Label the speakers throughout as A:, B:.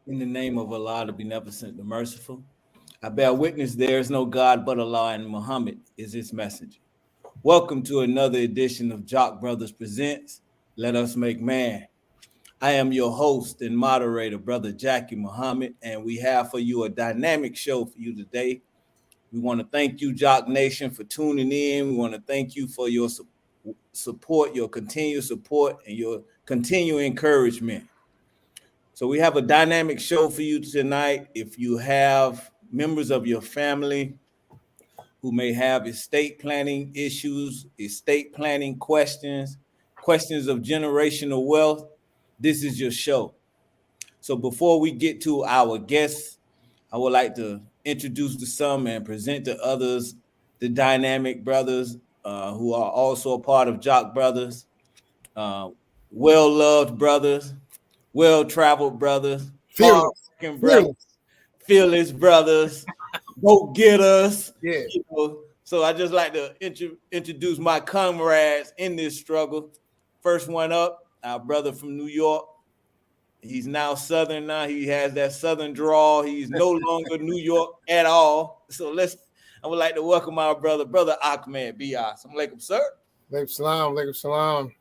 A: In the name of Allah, the Beneficent, the Merciful, I bear witness there is no God but Allah, and Muhammad is his messenger. Welcome to another edition of Jock Brothers Presents Let Us Make Man. I am your host and moderator, Brother Jackie Muhammad, and we have for you a dynamic show for you today. We want to thank you, Jock Nation, for tuning in. We want to thank you for your support, your continued support, and your continued encouragement. So we have a dynamic show for you tonight. If you have members of your family who may have estate planning issues, estate planning questions, questions of generational wealth, this is your show. So before we get to our guests, I would like to introduce to some and present to others the dynamic brothers who are also a part of Jock Brothers, well-loved brothers, well-traveled brothers,
B: Fearless.
A: hard-working brothers, fearless brothers, go get us.
B: Yeah.
A: So I just like to introduce my comrades in this struggle. First one up, our brother from New York. He's now Southern now. He has that Southern drawl. He's no longer New York at all. So I would like to welcome our brother Ahmed B.I. Assalamu alaikum, sir.
B: Alaikum salam.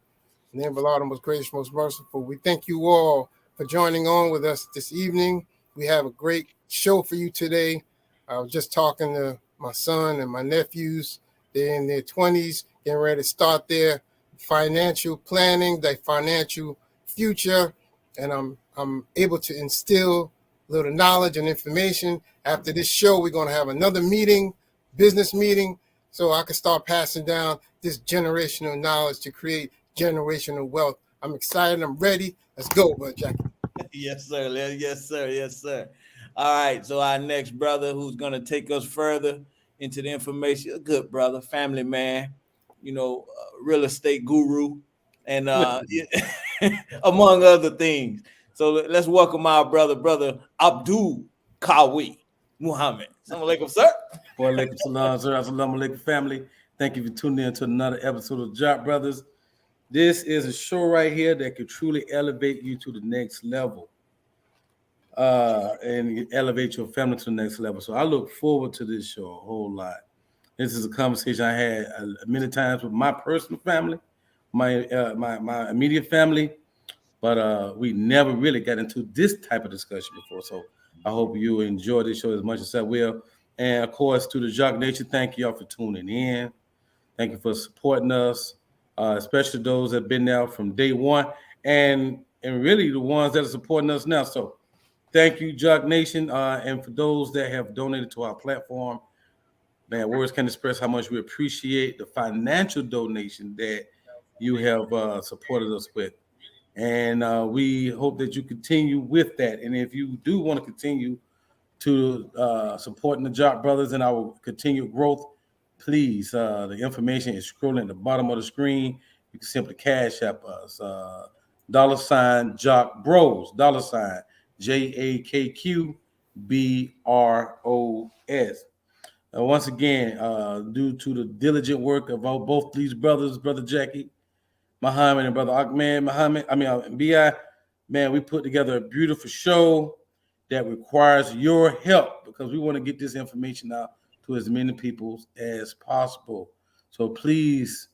B: In the name of Allah, the most gracious, most merciful. We thank you all for joining on with us this evening. We have a great show for you today. I was just talking to my son and my nephews. They're in their 20s, getting ready to start their financial planning, their financial future. And I'm able to instill a little knowledge and information. After this show, we're going to have another meeting, business meeting, so I can start passing down this generational knowledge to create generational wealth. I'm excited. I'm ready. Let's go, Brother Jackie.
A: Yes, sir. Yes, sir. Yes, sir. All right. So our next brother who's going to take us further into the information, a good brother, family man, real estate guru, and among other things. So let's welcome our brother Abdul Kawi Muhammad. Assalamu alaikum, sir.
C: Wa alaikum salam, sir. Assalamu alaikum, family. Thank you for tuning in to another episode of Jock Brothers. This is a show right here that could truly elevate you to the next level and elevate your family to the next level. So I look forward to this show a whole lot. This is a conversation I had many times with my personal family, my immediate family, but we never really got into this type of discussion before. So I hope you enjoy this show as much as I will. And of course, to the Jock Nation, thank you all for tuning in. Thank you for supporting us, especially those that have been there from day one, and really the ones that are supporting us now. So thank you, Jock Nation, and for those that have donated to our platform. Man, words can't express how much we appreciate the financial donation that you have supported us with. And we hope that you continue with that. And if you do want to continue to supporting the Jock Brothers and our continued growth, please, the information is scrolling at the bottom of the screen. You can simply cash app us. $ Jock Bros, $ JAKQBROS. Once again, due to the diligent work of both these brothers, Brother Jackie Muhammad and Brother Ahmed B.I., man, we put together a beautiful show that requires your help because we want to get this information out to as many people as possible. So please,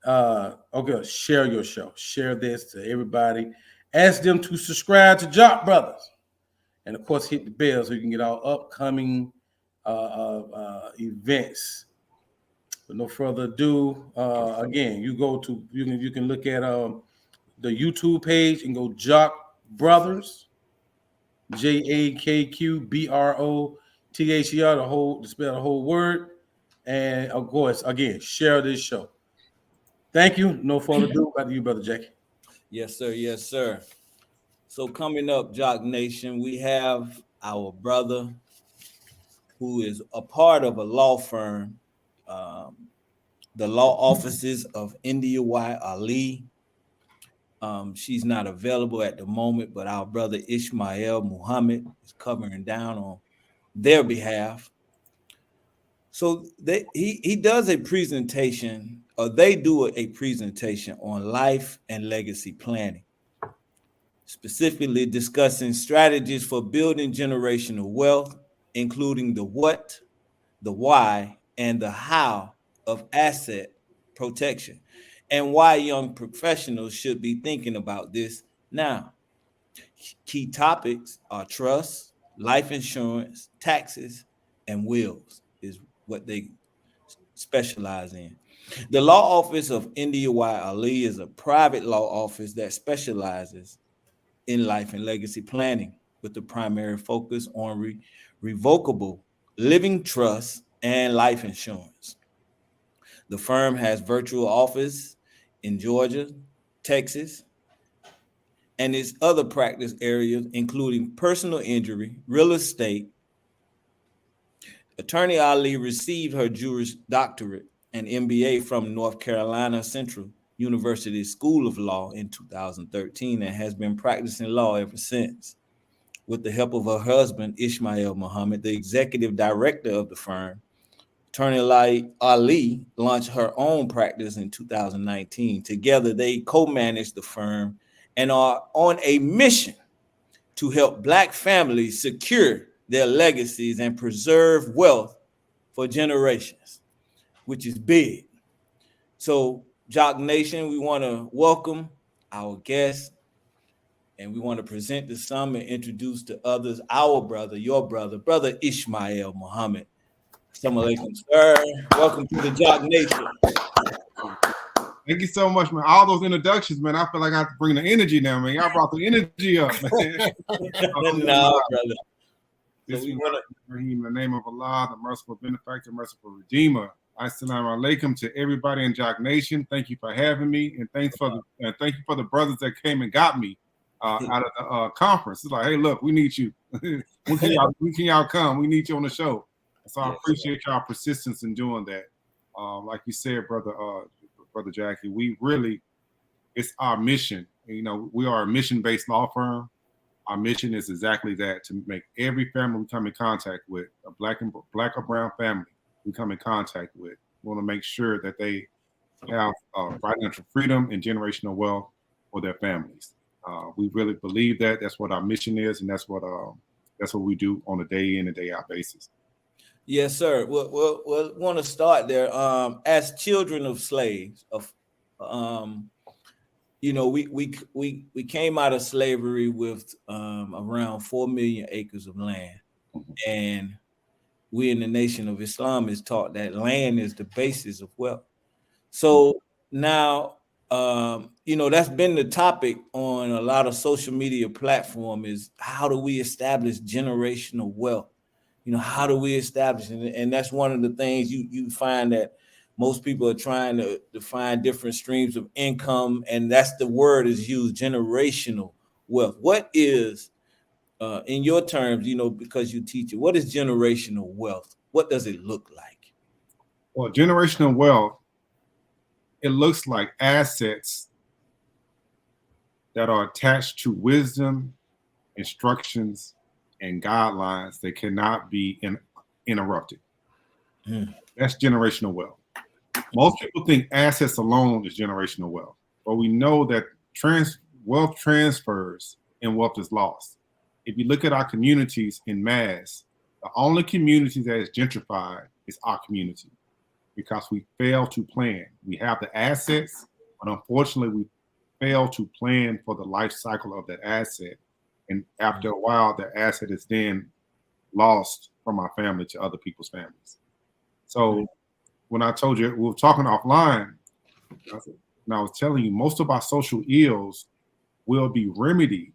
C: share your show. Share this to everybody. Ask them to subscribe to Jock Brothers. And, of course, hit the bell so you can get our upcoming events. With no further ado, again, you can look at the YouTube page and go Jock Brothers, JAKQBROTHER, to spell the whole word, and of course, again, share this show. Thank you. No further ado, back to you, Brother Jackie.
A: Yes, sir. Yes, sir. So coming up, Jock Nation, we have our brother who is a part of a law firm, the law offices of India Y. Ali. She's not available at the moment, but our brother Ishmael Muhammad is covering down on their behalf. So he does a presentation, or they do a presentation on life and legacy planning. specifically discussing strategies for building generational wealth, including the what, the why, and the how of asset protection, and why young professionals should be thinking about this now. Key topics are trust, life insurance, taxes, and wills, is what they specialize in. The law office of India Y. Ali is a private law office that specializes in life and legacy planning with the primary focus on revocable living trusts and life insurance. The firm has virtual office in Georgia, Texas, and its other practice areas, including personal injury, real estate. Attorney Ali received her Juris Doctorate and MBA from North Carolina Central University School of Law in 2013 and has been practicing law ever since. With the help of her husband, Ishmael Muhammad, the executive director of the firm, Attorney Ali launched her own practice in 2019. Together, they co-manage the firm and are on a mission to help Black families secure their legacies and preserve wealth for generations, which is big. So, Jock Nation, we want to welcome our guests, and we want to present to some and introduce to others our brother, your brother, Brother Ishmael Muhammad. Assalamu alaikum, sir. Welcome to the Jock Nation.
D: Thank you so much, man. All those introductions, man. I feel like I have to bring the energy now, man. Y'all brought the energy up, man.
A: No, brother.
D: This in the name of Allah, the merciful benefactor, merciful redeemer. Assalamu alaikum to everybody in Jock Nation. Thank you for having me, and thank you for the brothers that came and got me out of the conference. It's like, hey, look, we need you. when can y'all come? We need you on the show. So I appreciate y'all persistence in doing that. Like you said, brother Jackie, it's our mission. You know, we are a mission-based law firm. Our mission is exactly that, to make every family we come in contact with, a black or brown family we come in contact with. We want to make sure that they have financial freedom and generational wealth for their families. We really believe that. That's what our mission is, and that's what we do on a day in and day out basis.
A: Yes, sir. We'll want to start there. As children of slaves, you know, we came out of slavery with around 4 million acres of land, and we in the Nation of Islam is taught that land is the basis of wealth. So now, you know, that's been the topic on a lot of social media platforms, is how do we establish generational wealth? You know, how do we establish it? And that's one of the things you find, that most people are trying to find different streams of income, and that's the word is used, generational wealth. What is, in your terms, you know, because you teach it, what is generational wealth? What does it look like?
D: Well, generational wealth, it looks like assets that are attached to wisdom, instructions, and guidelines that cannot be interrupted. That's generational wealth. Most people think assets alone is generational wealth, but we know that wealth transfers and wealth is lost. If you look at our communities in mass, the only community that is gentrified is our community, because we fail to plan. We have the assets, but unfortunately we fail to plan for the life cycle of that asset. And after a while, the asset is then lost from our family to other people's families. So when I told you, we were talking offline, and I was telling you, most of our social ills will be remedied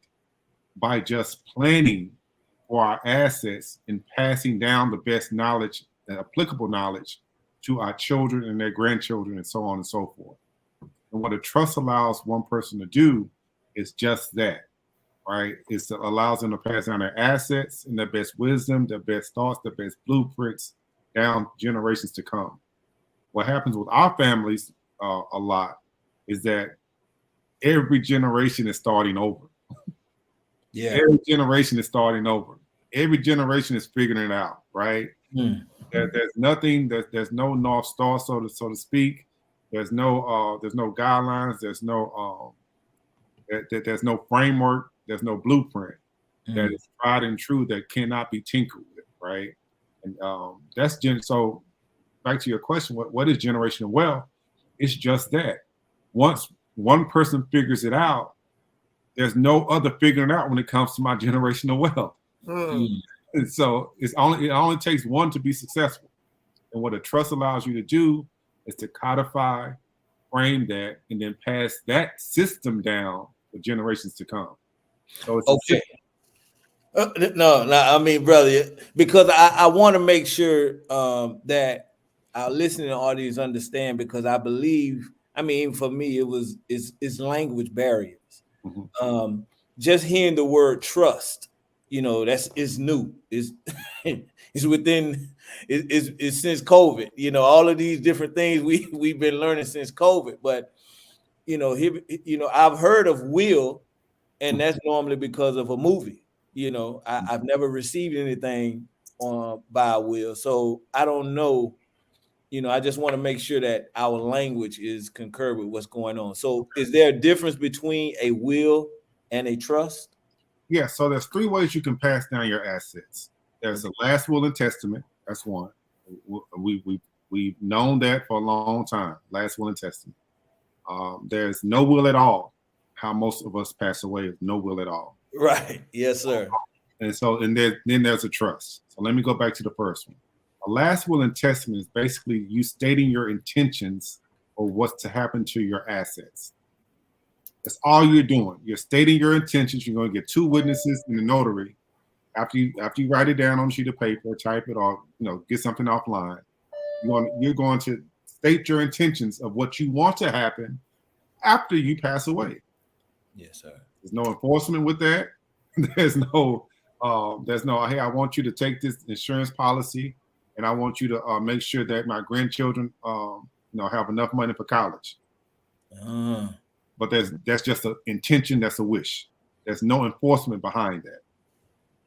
D: by just planning for our assets and passing down the best knowledge, the applicable knowledge, to our children and their grandchildren, and so on and so forth. And what a trust allows one person to do is just that. Right? It allows them to pass down their assets and their best wisdom, their best thoughts, their best blueprints down generations to come. What happens with our families a lot is that every generation is starting over.
A: Yeah.
D: Every generation is starting over. Every generation is figuring it out, right? There's nothing, there's no North Star, so to speak. There's no guidelines, there's no framework. There's no blueprint that
A: Mm.
D: is tried and true that cannot be tinkered with, right? And that's so. Back to your question, what is generational wealth? It's just that. Once one person figures it out, there's no other figuring it out when it comes to my generational wealth.
B: Mm.
D: And so it only takes one to be successful. And what a trust allows you to do is to codify, frame that, and then pass that system down for generations to come. So it's
A: Okay. No, I mean, brother, because I want to make sure that our listening audience understand, because I believe, I mean, for me, it's language barriers.
D: Mhm.
A: Just hearing the word trust, it's new. It's within it's since COVID. All of these different things we've been learning since COVID. But I've heard of will, and that's normally because of a movie. I've never received anything by a will, so I don't know. I just want to make sure that our language is concurrent with what's going on. So, is there a difference between a will and a trust?
D: Yeah, so there's 3 ways you can pass down your assets. There's a last will and testament. That's one. We've known that for a long time. Last will and testament. There's no will at all. How most of us pass away is no will at all.
A: Right. Yes, sir.
D: And so, and then there's a trust. So let me go back to the first one. A last will and testament is basically you stating your intentions or what's to happen to your assets. That's all you're doing. You're stating your intentions. You're going to get 2 witnesses and a notary. After you write it down on a sheet of paper, type it, or get something offline. You're going to state your intentions of what you want to happen after you pass away.
A: Yes, sir.
D: There's no enforcement with that. There's no hey, I want you to take this insurance policy, and I want you to make sure that my grandchildren have enough money for college. But that's just an intention. That's a wish. There's no enforcement behind that.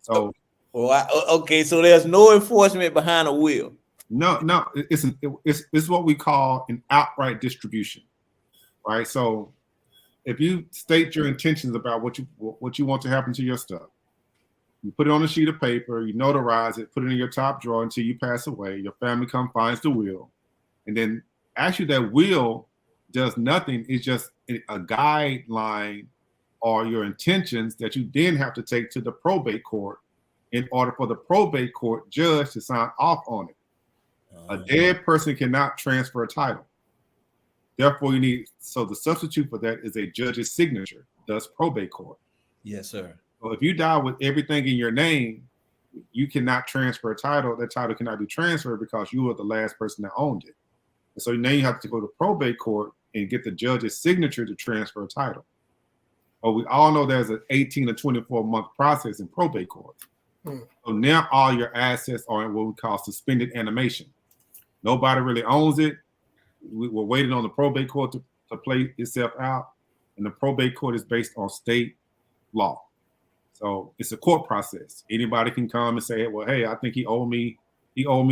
D: So,
A: okay. So there's no enforcement behind a will.
D: No, it's what we call an outright distribution, right? So, if you state your intentions about what you want to happen to your stuff, you put it on a sheet of paper, you notarize it, put it in your top drawer until you pass away. Your family finds the will, and then actually that will does nothing. It's just a guideline or your intentions that you then have to take to the probate court in order for the probate court judge to sign off on it. A dead person cannot transfer a title. Therefore, the substitute for that is a judge's signature, thus probate court.
A: Yes, sir.
D: So if you die with everything in your name, you cannot transfer a title. That title cannot be transferred because you were the last person that owned it. And so now you have to go to probate court and get the judge's signature to transfer a title. But we all know there's an 18 to 24-month process in probate court. So now all your assets are in what we call suspended animation. Nobody really owns it. We're waiting on the probate court to play itself out. And the probate court is based on state law. So it's a court process. Anybody can come and say, well, hey, I think he owed me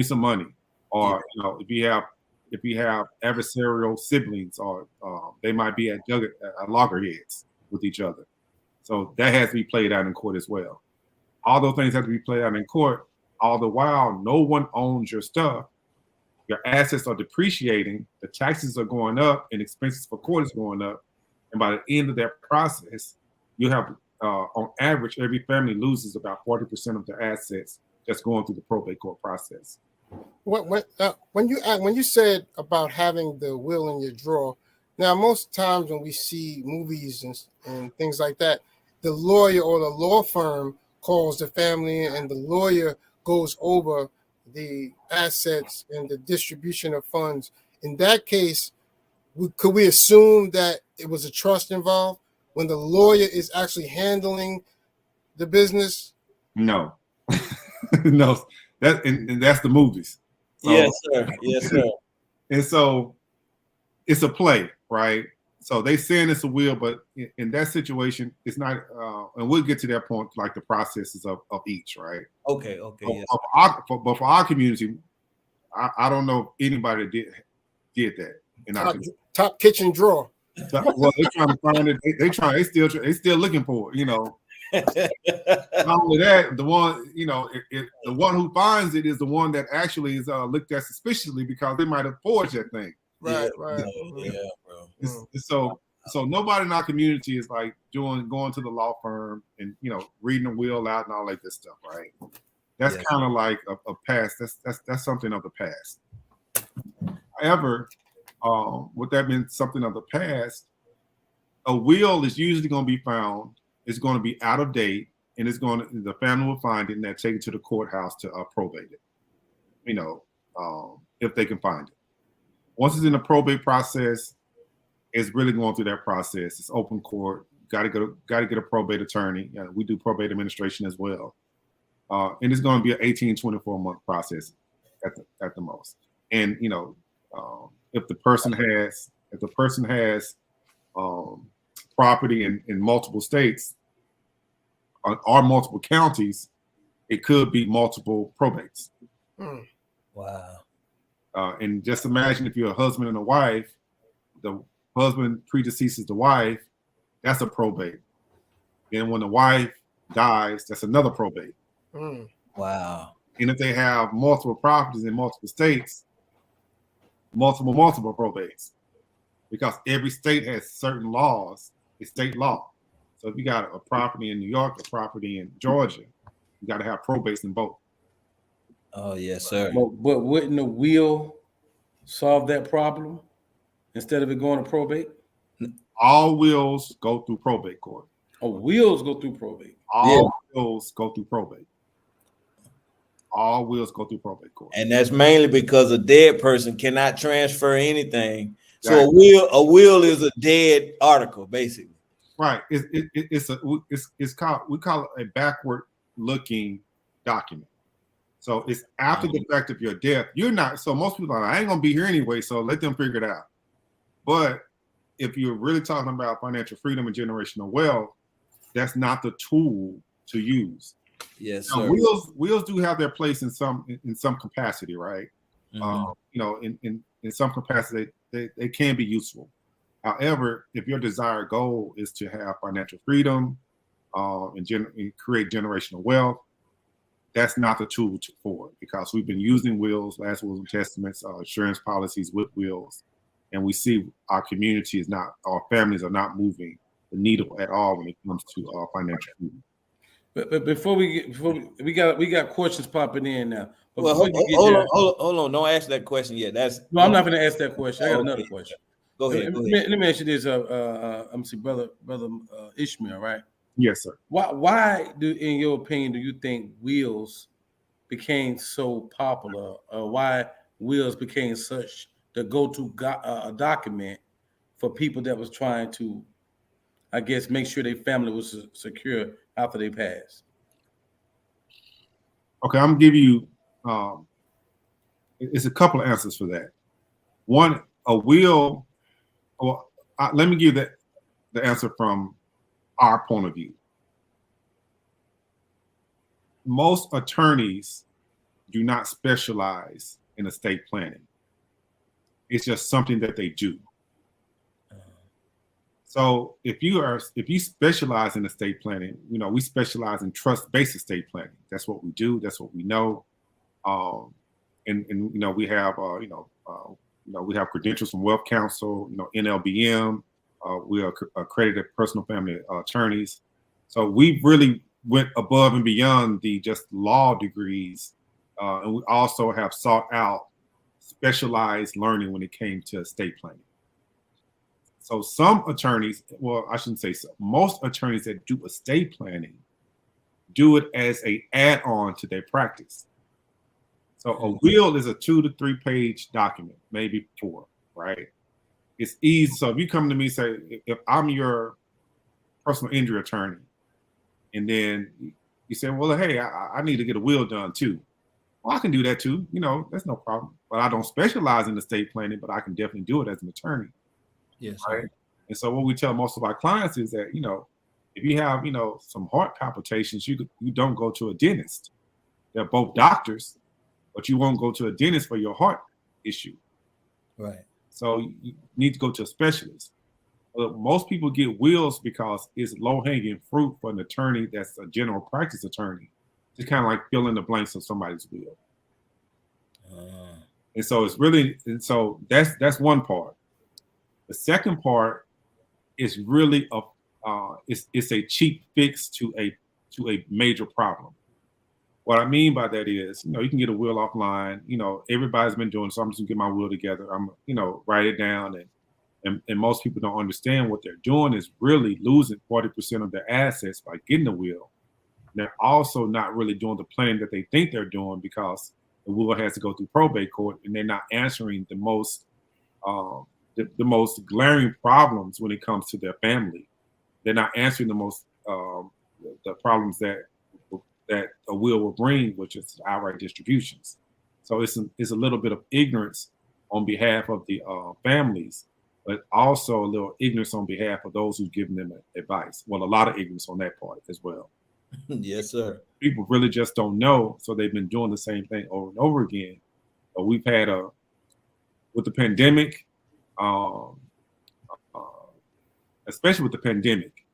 D: some money. Or if you have adversarial siblings, or they might be at loggerheads with each other. So that has to be played out in court as well. All those things have to be played out in court. All the while, no one owns your stuff. Your assets are depreciating. The taxes are going up, and expenses for court is going up. And by the end of that process, you have, on average, every family loses about 40% of their assets just going through the probate court process.
B: When you said about having the will in your drawer, now most times when we see movies and things like that, the lawyer or the law firm calls the family, and the lawyer goes over the assets and the distribution of funds. In that case, could we assume that it was a trust involved when the lawyer is actually handling the business?
D: No, no, that's the movies. So,
A: yes, sir. Yes, sir.
D: And so it's a play, right? So they saying it's a will, but in that situation, it's not. And we'll get to that point, like the processes of each, right?
A: Okay. Yes.
D: But for our community, I don't know if anybody did that in our community.
B: Top kitchen drawer.
D: Well, they're trying to find it. They still looking for it, Not only that, the one, the one who finds it is the one that actually is looked at suspiciously because they might have forged that thing.
B: Right,
A: Yeah,
B: right.
A: yeah, bro.
D: So nobody in our community is like going to the law firm and reading a will out and all that good stuff, right? That's
A: Yes.
D: kind of like a past. That's something of the past. However, with that being something of the past, a will is usually going to be found. It's going to be out of date, and the family will find it and they'll take it to the courthouse to probate it. If they can find it. Once it's in the probate process, it's really going through that process. It's open court. Got to get a probate attorney. We do probate administration as well, and it's going to be an 18-24-month process at the most. And if the person has property in multiple states or multiple counties, it could be multiple probates.
A: Wow.
D: And just imagine if you're a husband and a wife, the husband predeceases the wife, that's a probate. And when the wife dies, that's another probate.
A: Wow.
D: And if they have multiple properties in multiple states, multiple probates. Because every state has certain laws, it's state law. So if you got a property in New York, a property in Georgia, you got to have probates in both.
A: Oh, yes, sir.
C: But wouldn't the will solve that problem instead of it going to probate?
D: All wills go through probate court.
C: Oh, wills go through probate.
D: All wills go through probate. All wills go through probate court.
A: And that's mainly because a dead person cannot transfer anything. So
D: Exactly.
A: a will is a dead article, basically.
D: Right. It's called, we call it a backward looking document. So it's after the fact of your death. You're not, so most people are like, I ain't gonna be here anyway, so let them figure it out. But if you're really talking about financial freedom and generational wealth, that's not the tool to use.
A: Yes,
D: Now,
A: sir.
D: wills do have their place in some capacity, right?
A: Mhm.
D: In some capacity, they can be useful. However, if your desired goal is to have financial freedom and create generational wealth, that's not the tool for it, because we've been using wills, last wills and testaments, insurance policies with wills, and we see our community is not, our families are not moving the needle at all when it comes to financial freedom.
C: But before we got questions popping in now. But
A: Well, hold on. Don't ask that question yet.
C: No, I'm not going to ask that question. I got another question.
A: Go ahead.
C: Let me ask you this. I'm see, brother Ishmael, right?
D: Yes, sir.
C: Why in your opinion, do you think wills became so popular? Why wills became such the go-to document for people that was trying to, I guess, make sure their family was secure after they passed?
D: Okay, I'm gonna give you it's a couple of answers for that. One, a will. Well, let me give the answer from our point of view. Most attorneys do not specialize in estate planning. It's just something that they do. So if you specialize in estate planning, we specialize in trust-based estate planning. That's what we do. That's what we know. And we have we have credentials from Wealth Counsel, NLBM. We are accredited personal family attorneys. So we really went above and beyond the just law degrees, and we also have sought out specialized learning when it came to estate planning. So some attorneys, well, I shouldn't say so, most attorneys that do estate planning do it as an add-on to their practice. So a will is a 2 to 3 page document, maybe 4, right? It's easy. So if you come to me and say, if I'm your personal injury attorney, and then you say, well, hey, I need to get a will done too. Well, I can do that too. That's no problem. But I don't specialize in estate planning, but I can definitely do it as an attorney.
A: Yes,
D: right. And so what we tell most of our clients is that, if you have, some heart palpitations, you don't go to a dentist. They're both doctors, but you won't go to a dentist for your heart issue.
A: Right.
D: So you need to go to a specialist. Most people get wills because it's low-hanging fruit for an attorney that's a general practice attorney. Just kind of like fill in the blanks of somebody's will. And so it's really, and so that's one part. The second part is really it's a cheap fix to a major problem. What I mean by that is, you can get a will offline. Everybody's been doing, so I'm just gonna get my will together. I'm, write it down, and most people don't understand what they're doing is really losing 40% of their assets by getting a will. They're also not really doing the planning that they think they're doing because the will has to go through probate court, and they're not answering the most glaring problems when it comes to their family. They're not answering the most the problems that a will bring, which is outright distributions. So it's a little bit of ignorance on behalf of the families, but also a little ignorance on behalf of those who've given them advice. Well, a lot of ignorance on that part as well.
A: Yes, sir.
D: People really just don't know, so they've been doing the same thing over and over again. But we've had with the pandemic, especially with the pandemic,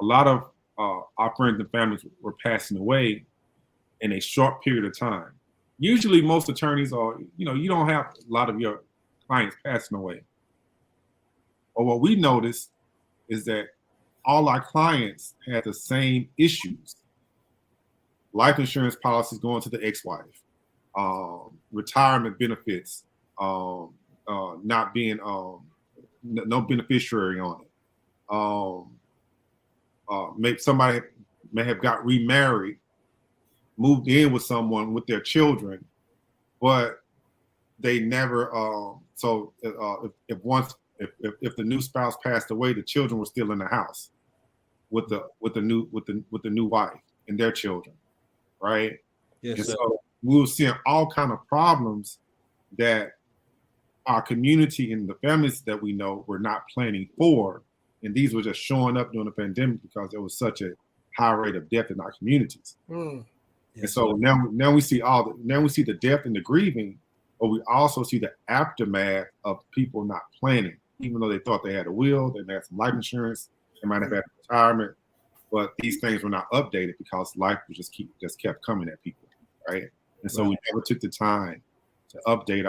D: a lot of our friends and families were passing away in a short period of time. Usually most attorneys are, you don't have a lot of your clients passing away. But what we noticed is that all our clients had the same issues. Life insurance policies going to the ex-wife, retirement benefits, not being no beneficiary on it. Maybe somebody may have got remarried, moved in with someone with their children, but they never. So if the new spouse passed away, the children were still in the house with the new wife and their children, right?
A: Yes,
D: and
A: sir.
D: so we were seeing all kind of problems that our community and the families that we know were not planning for, and these were just showing up during the pandemic because there was such a high rate of death in our communities.
B: Mm.
D: And so now we see the death and the grieving, but we also see the aftermath of people not planning, even though they thought they had a will, they had some life insurance, they might have had retirement, but these things were not updated because life was just kept coming at people, right? And so we never took the time to update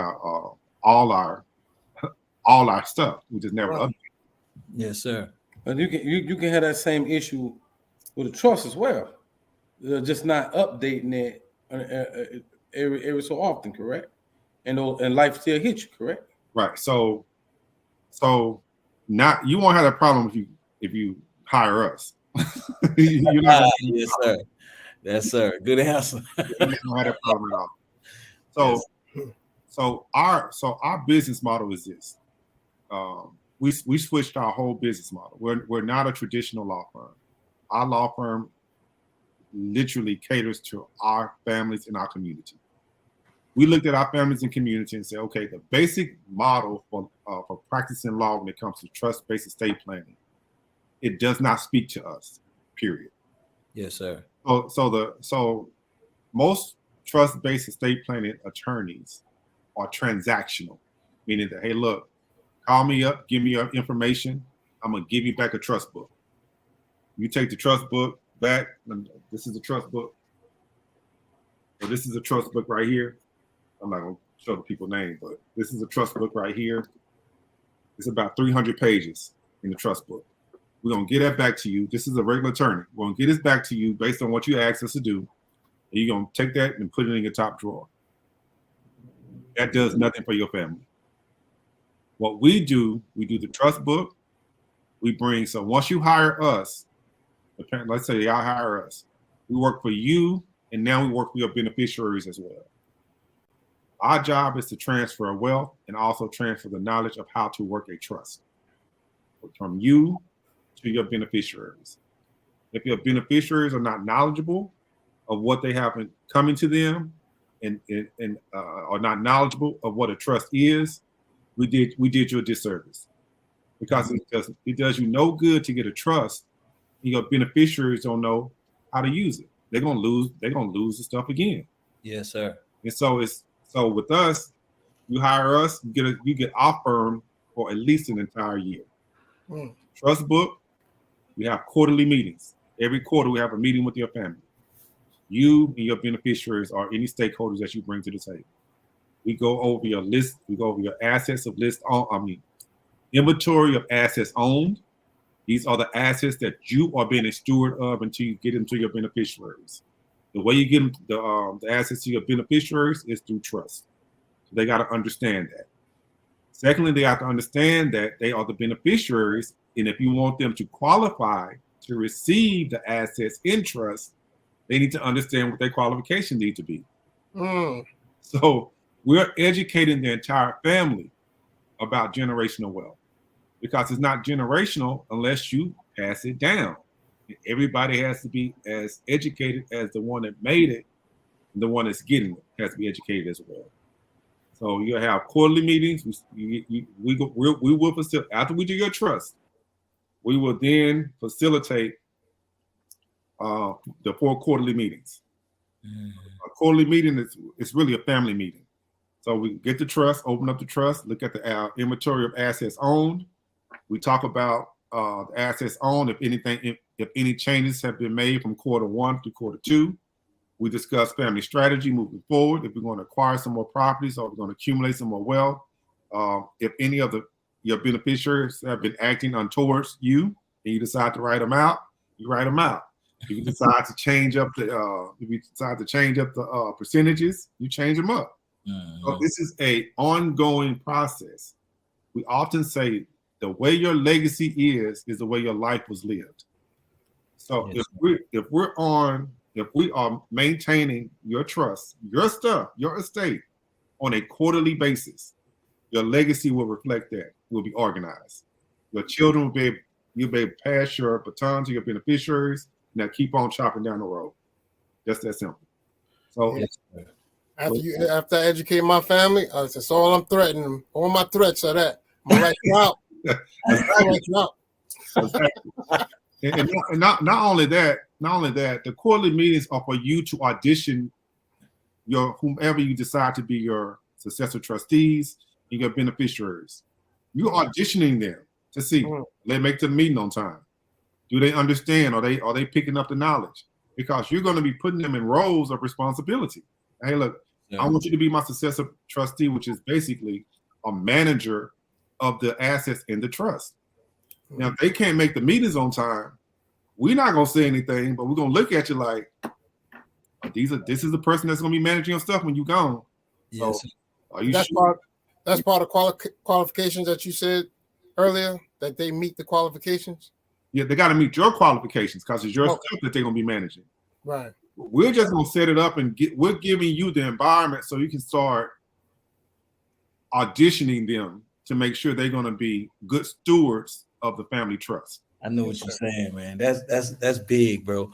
D: all our stuff. We just never updated.
A: Yes, sir.
C: But you can have that same issue with a trust as well. Just not updating it every so often, correct? And life still hits you, correct?
D: Right. So not you won't have that problem if you hire us. You're not
A: yes, sir. Yes, sir. Good answer.
D: you don't have that problem at all. So our business model is this. We switched our whole business model. We're not a traditional law firm. Our law firm literally caters to our families in our community. We looked at our families and community and said, okay, the basic model for practicing law when it comes to trust-based estate planning, it does not speak to us, period.
A: Yes, sir.
D: So most trust-based estate planning attorneys are transactional, meaning that, hey, look, call me up, give me your information. I'm going to give you back a trust book. You take the trust book back. This is a trust book. So this is a trust book right here. I'm not going to show the people name, but this is a trust book right here. It's about 300 pages in the trust book. We're going to get that back to you. This is a regular attorney. We're going to get this back to you based on what you asked us to do. And you're going to take that and put it in your top drawer. That does nothing for your family. What we do the trust book. So once you hire us, let's say y'all hire us, we work for you, and now we work for your beneficiaries as well. Our job is to transfer wealth and also transfer the knowledge of how to work a trust from you to your beneficiaries. If your beneficiaries are not knowledgeable of what they have coming to them and are not knowledgeable of what a trust is, we did you a disservice, because it does you no good to get a trust. Your beneficiaries don't know how to use it. They're gonna lose the stuff again.
A: Yes, sir.
D: And so with us, you hire us, you get our firm for at least an entire year. trust book. We have quarterly meetings. Every quarter, we have a meeting with your family. You and your beneficiaries or any stakeholders that you bring to the table. We go over your list. We go over your assets of inventory of assets owned. These are the assets that you are being a steward of until you get them to your beneficiaries. The way you get them, the assets to your beneficiaries is through trust. So they got to understand that. Secondly, they have to understand that they are the beneficiaries, and if you want them to qualify to receive the assets in trust, they need to understand what their qualifications need to be. So we're educating the entire family about generational wealth, because it's not generational unless you pass it down. Everybody has to be as educated as the one that made it, and the one that's getting it has to be educated as well. So you have quarterly meetings. We will facilitate, after we do your trust, we will then facilitate the 4 quarterly meetings. A quarterly meeting is really a family meeting. So we get the trust, open up the trust, look at the inventory of assets owned. We talk about the assets owned, if any changes have been made from quarter 1 to quarter 2. We discuss family strategy moving forward, if we're going to acquire some more properties or we're going to accumulate some more wealth. If any of your beneficiaries have been acting untoward you and you decide to write them out, you write them out. If you decide to change up the percentages, you change them up. So this is an ongoing process. We often say the way your legacy is the way your life was lived. So yes, if we are maintaining your trust, your stuff, your estate on a quarterly basis, your legacy will reflect that. Will be organized. Your children you'll be able to pass your baton to your beneficiaries. Now keep on chopping down the road. Just that simple. So
B: yes, after I educate my family, that's all I'm threatening them. All my threats are that. I'm gonna write you out.
D: And not only that, the quarterly meetings are for you to audition whomever you decide to be your successor trustees and your beneficiaries. You're auditioning them to see they make the meeting on time. Do they understand? Are they picking up the knowledge? Because you're going to be putting them in roles of responsibility. Hey, look, I want you to be my successor trustee, which is basically a manager of the assets in the trust. Now, if they can't make the meetings on time, we're not going to say anything, but we're going to look at you like, this is the person that's going to be managing your stuff when you're gone.
A: Yes.
D: So, are you sure?
B: That's part of qualifications that you said earlier, that they meet the qualifications?
D: Yeah, they got to meet your qualifications because it's your stuff that they're going to be managing.
B: Right.
D: We're just going to set it up and we're giving you the environment so you can start auditioning them to make sure they're going to be good stewards of the family trust.
A: I know what you're saying, man. That's big, bro.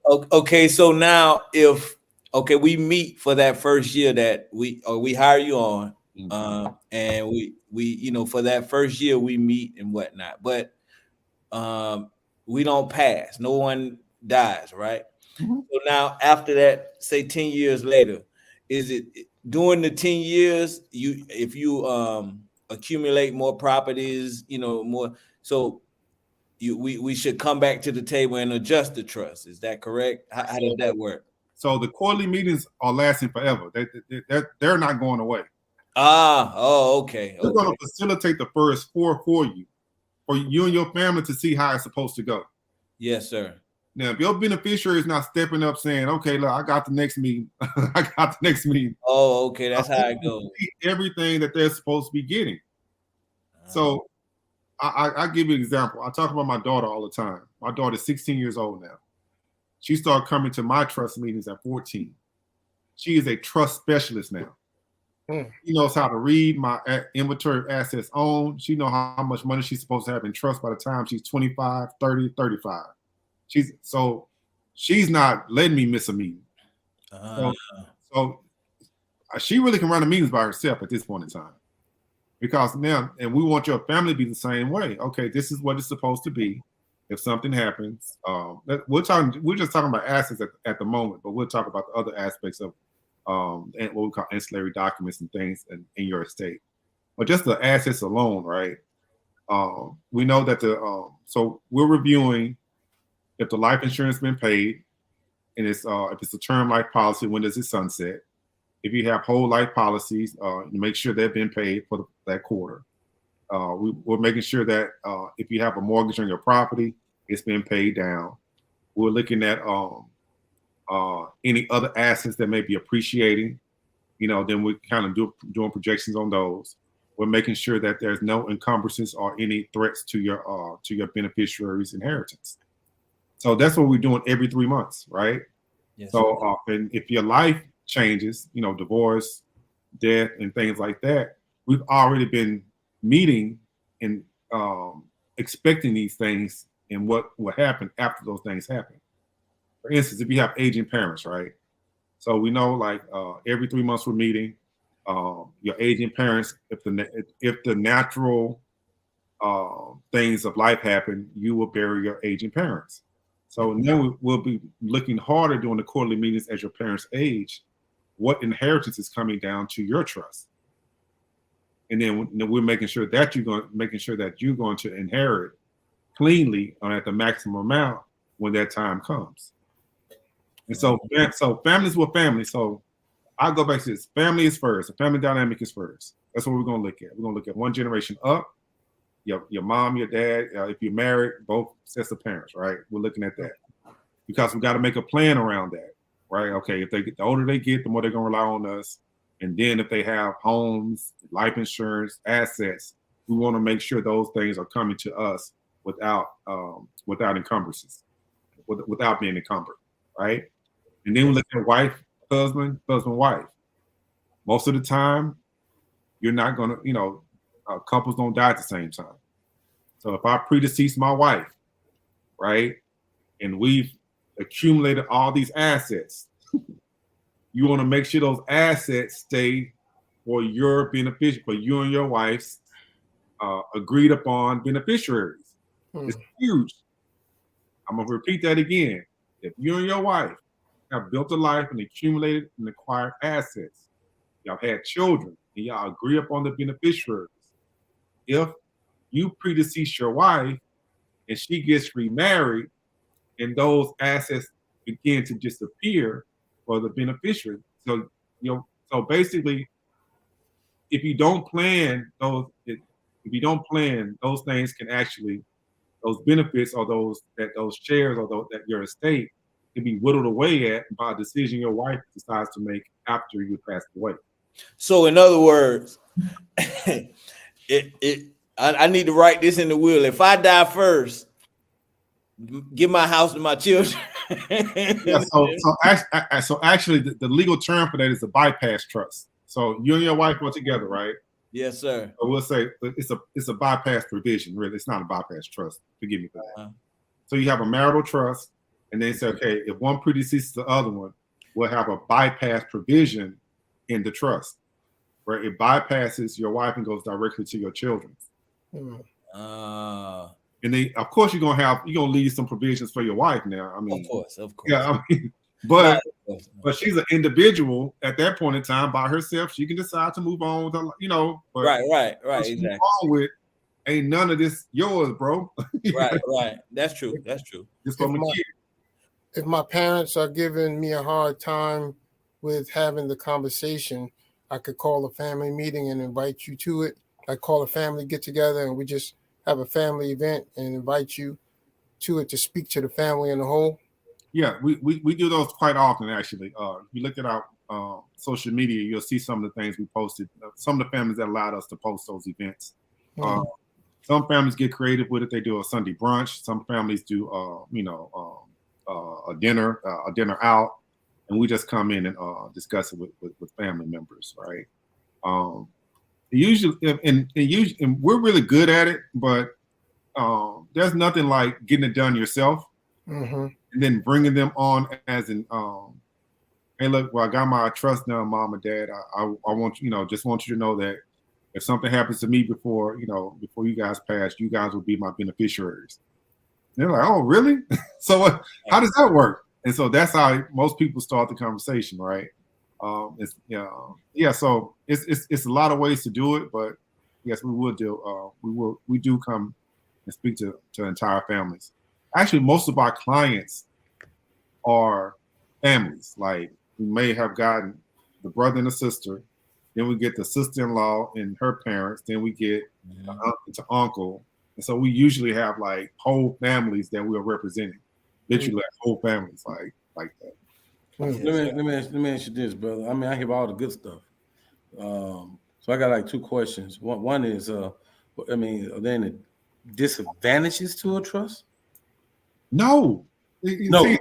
A: Okay, so now we meet for that first year that we hire you on, and we for that first year we meet and whatnot, but we don't pass. No one dies, right? Mm-hmm. So now after that, say 10 years later, is it during the 10 years if you accumulate more properties, more, so we should come back to the table and adjust the trust. Is that correct? How does that work?
D: So the quarterly meetings are lasting forever. They're not going away.
A: Okay.
D: We're going to facilitate the first 4 for you and your family to see how it's supposed to go.
A: Yes, sir.
D: Now, if your beneficiary is not stepping up saying, okay, look, I got the next meeting. I got the next meeting.
A: Oh, okay. That's how it goes.
D: Everything that they're supposed to be getting. So I give you an example. I talk about my daughter all the time. My daughter's 16 years old now. She started coming to my trust meetings at 14. She is a trust specialist now. She knows how to read my inventory of assets owned. She knows how much money she's supposed to have in trust by the time she's 25, 30, 35. She's not letting me miss a meeting. So she really can run the meetings by herself at this point in time. Because now, and we want your family to be the same way. Okay, this is what it's supposed to be. If something happens, we're just talking about assets at the moment, but we'll talk about the other aspects of what we call ancillary documents and things in your estate. But just the assets alone, right? We know that so we're reviewing if the life insurance has been paid, and it's if it's a term life policy, when does it sunset? If you have whole life policies, make sure they've been paid for that quarter. We're making sure that if you have a mortgage on your property, it's been paid down. We're looking at any other assets that may be appreciating. Then we're kind of doing projections on those. We're making sure that there's no encumbrances or any threats to your beneficiaries' inheritance. So that's what we're doing every 3 months, right?
A: Yes.
D: So and if your life changes, divorce, death, and things like that, we've already been meeting and expecting these things and what will happen after those things happen. For instance, if you have aging parents, right? So we know, like every 3 months we're meeting. Your aging parents, if the natural things of life happen, you will bury your aging parents. So then we'll be looking harder during the quarterly meetings as your parents age, what inheritance is coming down to your trust, and then we're making sure that you're going to inherit cleanly and at the maximum amount when that time comes. And so families were family. So I go back to this: family is first. The family dynamic is first. That's what we're going to look at. We're going to look at one generation up. Your mom, your dad, if you're married, both sets of parents, right? We're looking at that because we got to make a plan around that, right? Okay, if they get, the older they get, the more they're going to rely on us. And then if they have homes, life insurance, assets, we want to make sure those things are coming to us without encumbrances, without being encumbered, right? And then we look at wife, husband, wife. Most of the time, you're not going to, couples don't die at the same time. So if I predecease my wife, right, and we've accumulated all these assets, you want to make sure those assets stay for your beneficiary, for you and your wife's agreed upon beneficiaries. It's huge. I'm going to repeat that again. If you and your wife have built a life and accumulated and acquired assets, y'all had children, and y'all agree upon the beneficiaries. If you predecease your wife and she gets remarried and those assets begin to disappear for the beneficiary. So, so basically, if you don't plan those, those things can actually, those benefits or those shares or that your estate can be whittled away at by a decision your wife decides to make after you passed away.
A: So in other words, I need to write this in the will. If I die first, give my house to my children.
D: Yeah, so actually, the legal term for that is a bypass trust. So you and your wife are together, right?
A: Yes, sir.
D: So we'll say it's a bypass provision. Really, it's not a bypass trust. Forgive me for that. So you have a marital trust, and they say, okay, if one predeceases the other one, we'll have a bypass provision in the trust, where it bypasses your wife and goes directly to your children. And then, of course, you're gonna leave some provisions for your wife. Now, I mean,
A: of course.
D: Yeah, I mean, but she's an individual at that point in time by herself. She can decide to move on with her, But
A: right. Exactly.
D: On with, ain't none of this yours, bro.
A: Right. That's true.
B: Just if my parents are giving me a hard time with having the conversation, I could call a family meeting and invite you to it. I call a family get together and we just have a family event and invite you to it to speak to the family in the whole.
D: Yeah, we do those quite often, actually. If you look at our social media, you'll see some of the things we posted. Some of the families that allowed us to post those events. Some families get creative with it. They do a Sunday brunch. Some families do, a dinner out, and we just come in and discuss it with family members, right? Usually, and we're really good at it, but there's nothing like getting it done yourself, and then bringing them on as an, hey, look, well, I got my trust now, mom and dad. I want just want you to know that if something happens to me before you guys pass, you guys will be my beneficiaries. And they're like, oh, really? So how does that work? And so that's how most people start the conversation, right? So it's a lot of ways to do it, but yes, we will do. We do come and speak to entire families. Actually, most of our clients are families. Like we may have gotten the brother and the sister, then we get the sister-in-law and her parents, then we get the uncle to uncle, and so we usually have like whole families that we are representing. Literally, like whole families, like that.
C: Let me ask you this, brother. I mean, I hear all the good stuff. So I got like two questions. One is, I mean, are there any disadvantages to a trust?
D: No.
C: No.
D: See,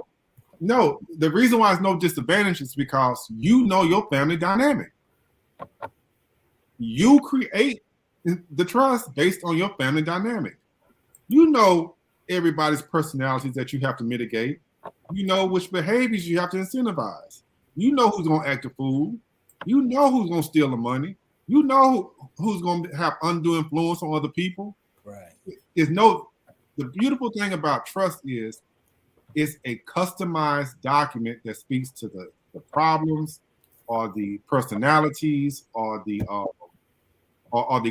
D: no. The reason why there's no disadvantage is because you know your family dynamic. You create the trust based on your family dynamic. You know everybody's personalities that you have to mitigate. You know which behaviors you have to incentivize. You know who's going to act a fool. You know who's going to steal the money. You know who's going to have undue influence on other people.
A: Right.
D: The beautiful thing about trust is it's a customized document that speaks to the problems or the personalities or the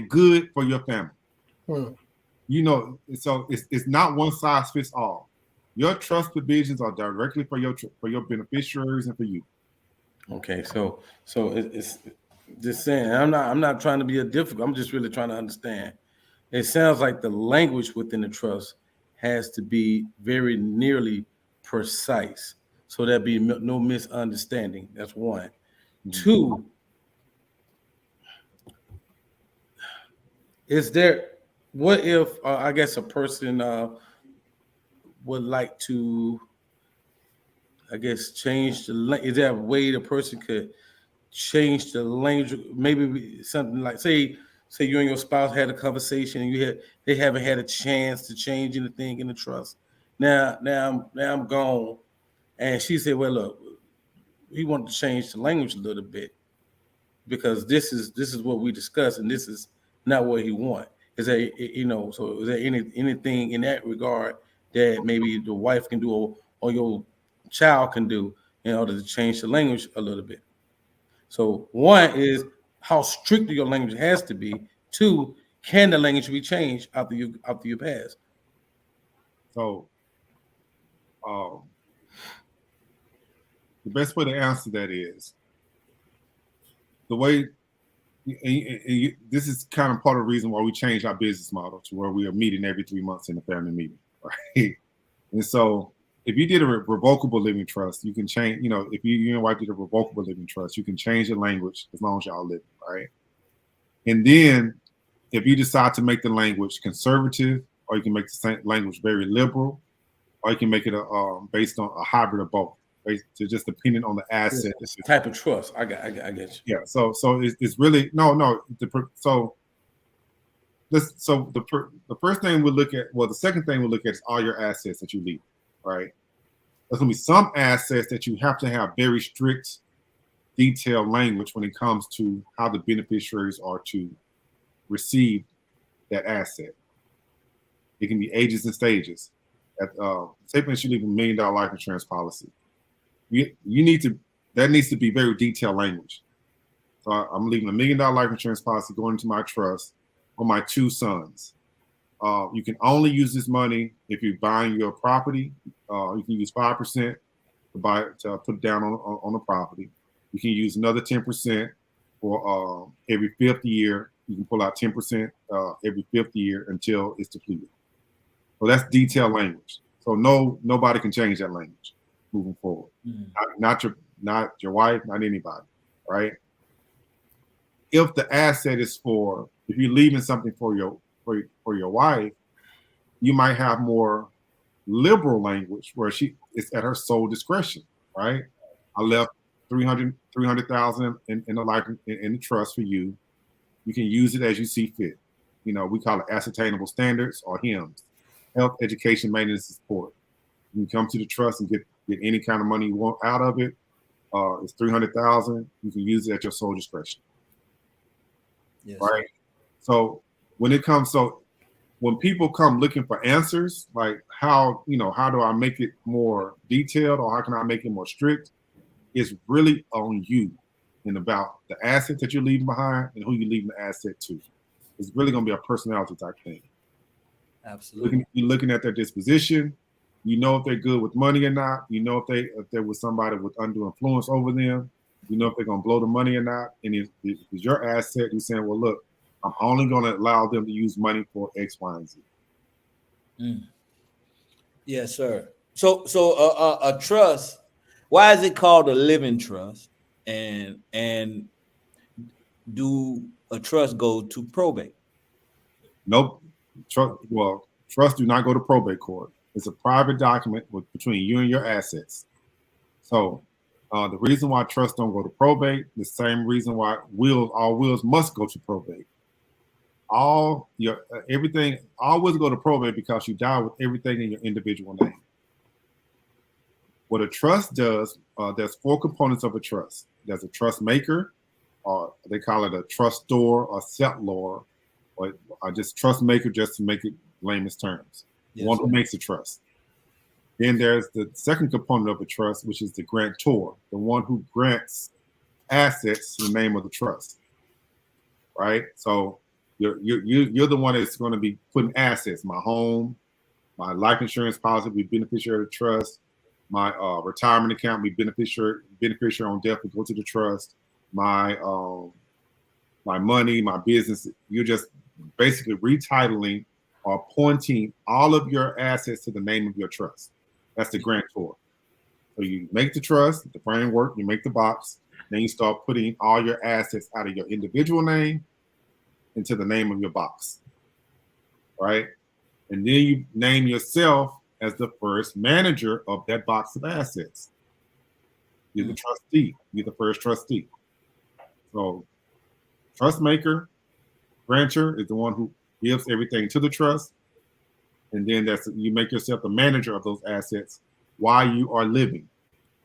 D: good for your family. You know, so it's not one size fits all. Your trust provisions are directly for your beneficiaries and for you.
C: Okay, so it's just saying. I'm not trying to be a difficult. I'm just really trying to understand. It sounds like the language within the trust has to be very nearly precise, so there be no misunderstanding. That's one. Two, is there? What if I guess a person would like to, I guess, change the? Is there a way the person could change the language? Maybe something like say you and your spouse had a conversation and they haven't had a chance to change anything in the trust. Now I'm gone, and she said, "Well, look, we want to change the language a little bit because this is what we discussed, and this is not what he want." Is there So is there anything in that regard that maybe the wife can do or your child can do in order to change the language a little bit? So one is how strict your language has to be. Two, can the language be changed after you pass?
D: So the best way to answer that is the way. This is kind of part of the reason why we changed our business model to where we are meeting every 3 months in a family meeting, right? And so if you did a revocable living trust, you can change, if you and your wife did a revocable living trust, you can change the language as long as y'all live, right? And then if you decide to make the language conservative, or you can make the language very liberal, or you can make it based on a hybrid of both. Just depending on the asset.
C: Type of trust. I get you.
D: Yeah. So it's really no. So the first thing we look at, the second thing we look at is all your assets that you leave, right? There's gonna be some assets that you have to have very strict, detailed language when it comes to how the beneficiaries are to receive that asset. It can be ages and stages. Say for instance, you leave $1 million life insurance policy. That needs to be very detailed language. So I'm leaving $1 million life insurance policy going into my trust for my 2 sons. You can only use this money if you're buying your property. You can use 5% to put down on the property. You can use another 10% for every 5th year. You can pull out 10% every 5th year until it's depleted. So that's detailed language. So nobody can change that language moving forward. Not your wife, not anybody, right? If the asset is if you're leaving something for your wife, you might have more liberal language where it's at her sole discretion, right? I left $300,000 in the life in the trust for you. You can use it as you see fit. We call it ascertainable standards or HEMS, health, education, maintenance, and support. You can come to the trust and get any kind of money you want out of it. It's $300,000. You can use it at your sole discretion.
A: Yes.
D: Right. So when people come looking for answers, like how do I make it more detailed or how can I make it more strict? It's really on you and about the asset that you're leaving behind and who you're leaving the asset to. It's really going to be a personality type thing.
A: Absolutely.
D: You're looking at their disposition. You know if they're good with money or not. You know if they're with somebody with undue influence over them. You know if they're going to blow the money or not. And if it's your asset, you're saying, well, look, I'm only going to allow them to use money for X, Y, and Z.
A: Yes, sir. So a trust. Why is it called a living trust? And do a trust go to probate?
D: Nope. Trust do not go to probate court. It's a private document between you and your assets. So the reason why trusts don't go to probate, the same reason why all wills must go to probate. All wills go to probate because you die with everything in your individual name. What a trust does, there's 4 components of a trust. There's a trust maker, or they call it a trustor or settlor, or just trust maker, just to make it layman's terms.
A: Yes,
D: One who makes a trust. Then there's the second component of a trust, which is the grantor, the one who grants assets in the name of the trust. Right? So you're the one that's going to be putting assets. My home, my life insurance policy, be beneficiary of the trust. My retirement account, be beneficiary on death, will go to the trust. My money, my business, you're just basically retitling or appointing all of your assets to the name of your trust. That's the grantor. So you make the trust, the framework, you make the box, then you start putting all your assets out of your individual name into the name of your box, right? And then you name yourself as the first manager of that box of assets. You're the trustee. You're the first trustee. So trust maker, grantor is the one who gives everything to the trust. And then you make yourself the manager of those assets while you are living.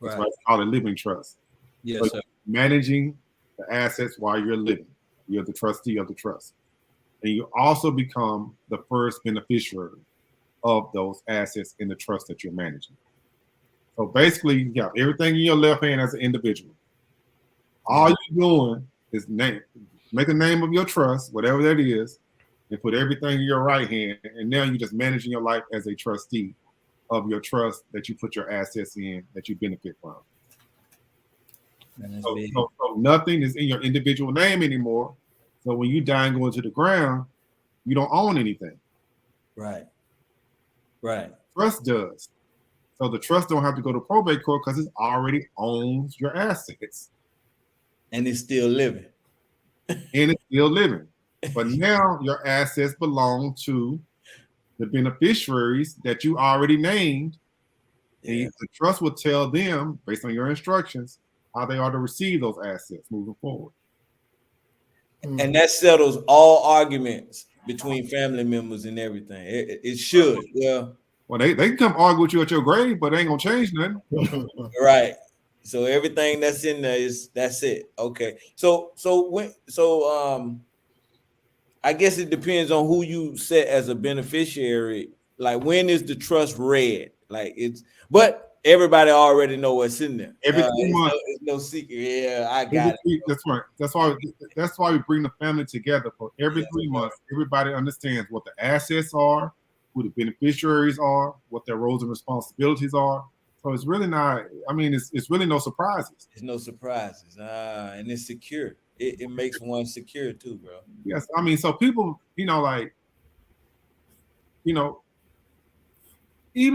D: That's why it's called a living trust.
A: Yes,
D: so
A: sir.
D: Managing the assets while you're living. You're the trustee of the trust. And you also become the first beneficiary of those assets in the trust that you're managing. So basically, you got everything in your left hand as an individual. All you're doing is make a name of your trust, whatever that is, and put everything in your right hand. And now you're just managing your life as a trustee of your trust that you put your assets in that you benefit from. So nothing is in your individual name anymore. So when you die and go into the ground, you don't own anything.
A: Right.
D: Trust does. So the trust don't have to go to probate court because it already owns your assets.
A: And it's still living.
D: But now your assets belong to the beneficiaries that you already named. Yeah. And the trust will tell them, based on your instructions, how they are to receive those assets moving forward.
A: And that settles all arguments between family members and everything. It should.
D: Well, they can come argue with you at your grave, but they ain't gonna change nothing.
A: Right. So everything that's in there that's it. Okay. So I guess it depends on who you set as a beneficiary. Like, when is the trust read? But everybody already know what's in there.
D: Every 3 months.
A: It's no secret. Yeah, I got it.
D: That's right. That's why we bring the family together for every 3 months. Everybody understands what the assets are, who the beneficiaries are, what their roles and responsibilities are. So it's really not, it's really no surprises.
A: It's no surprises. And it's secure. It makes one secure too, bro.
D: Yes. So people, even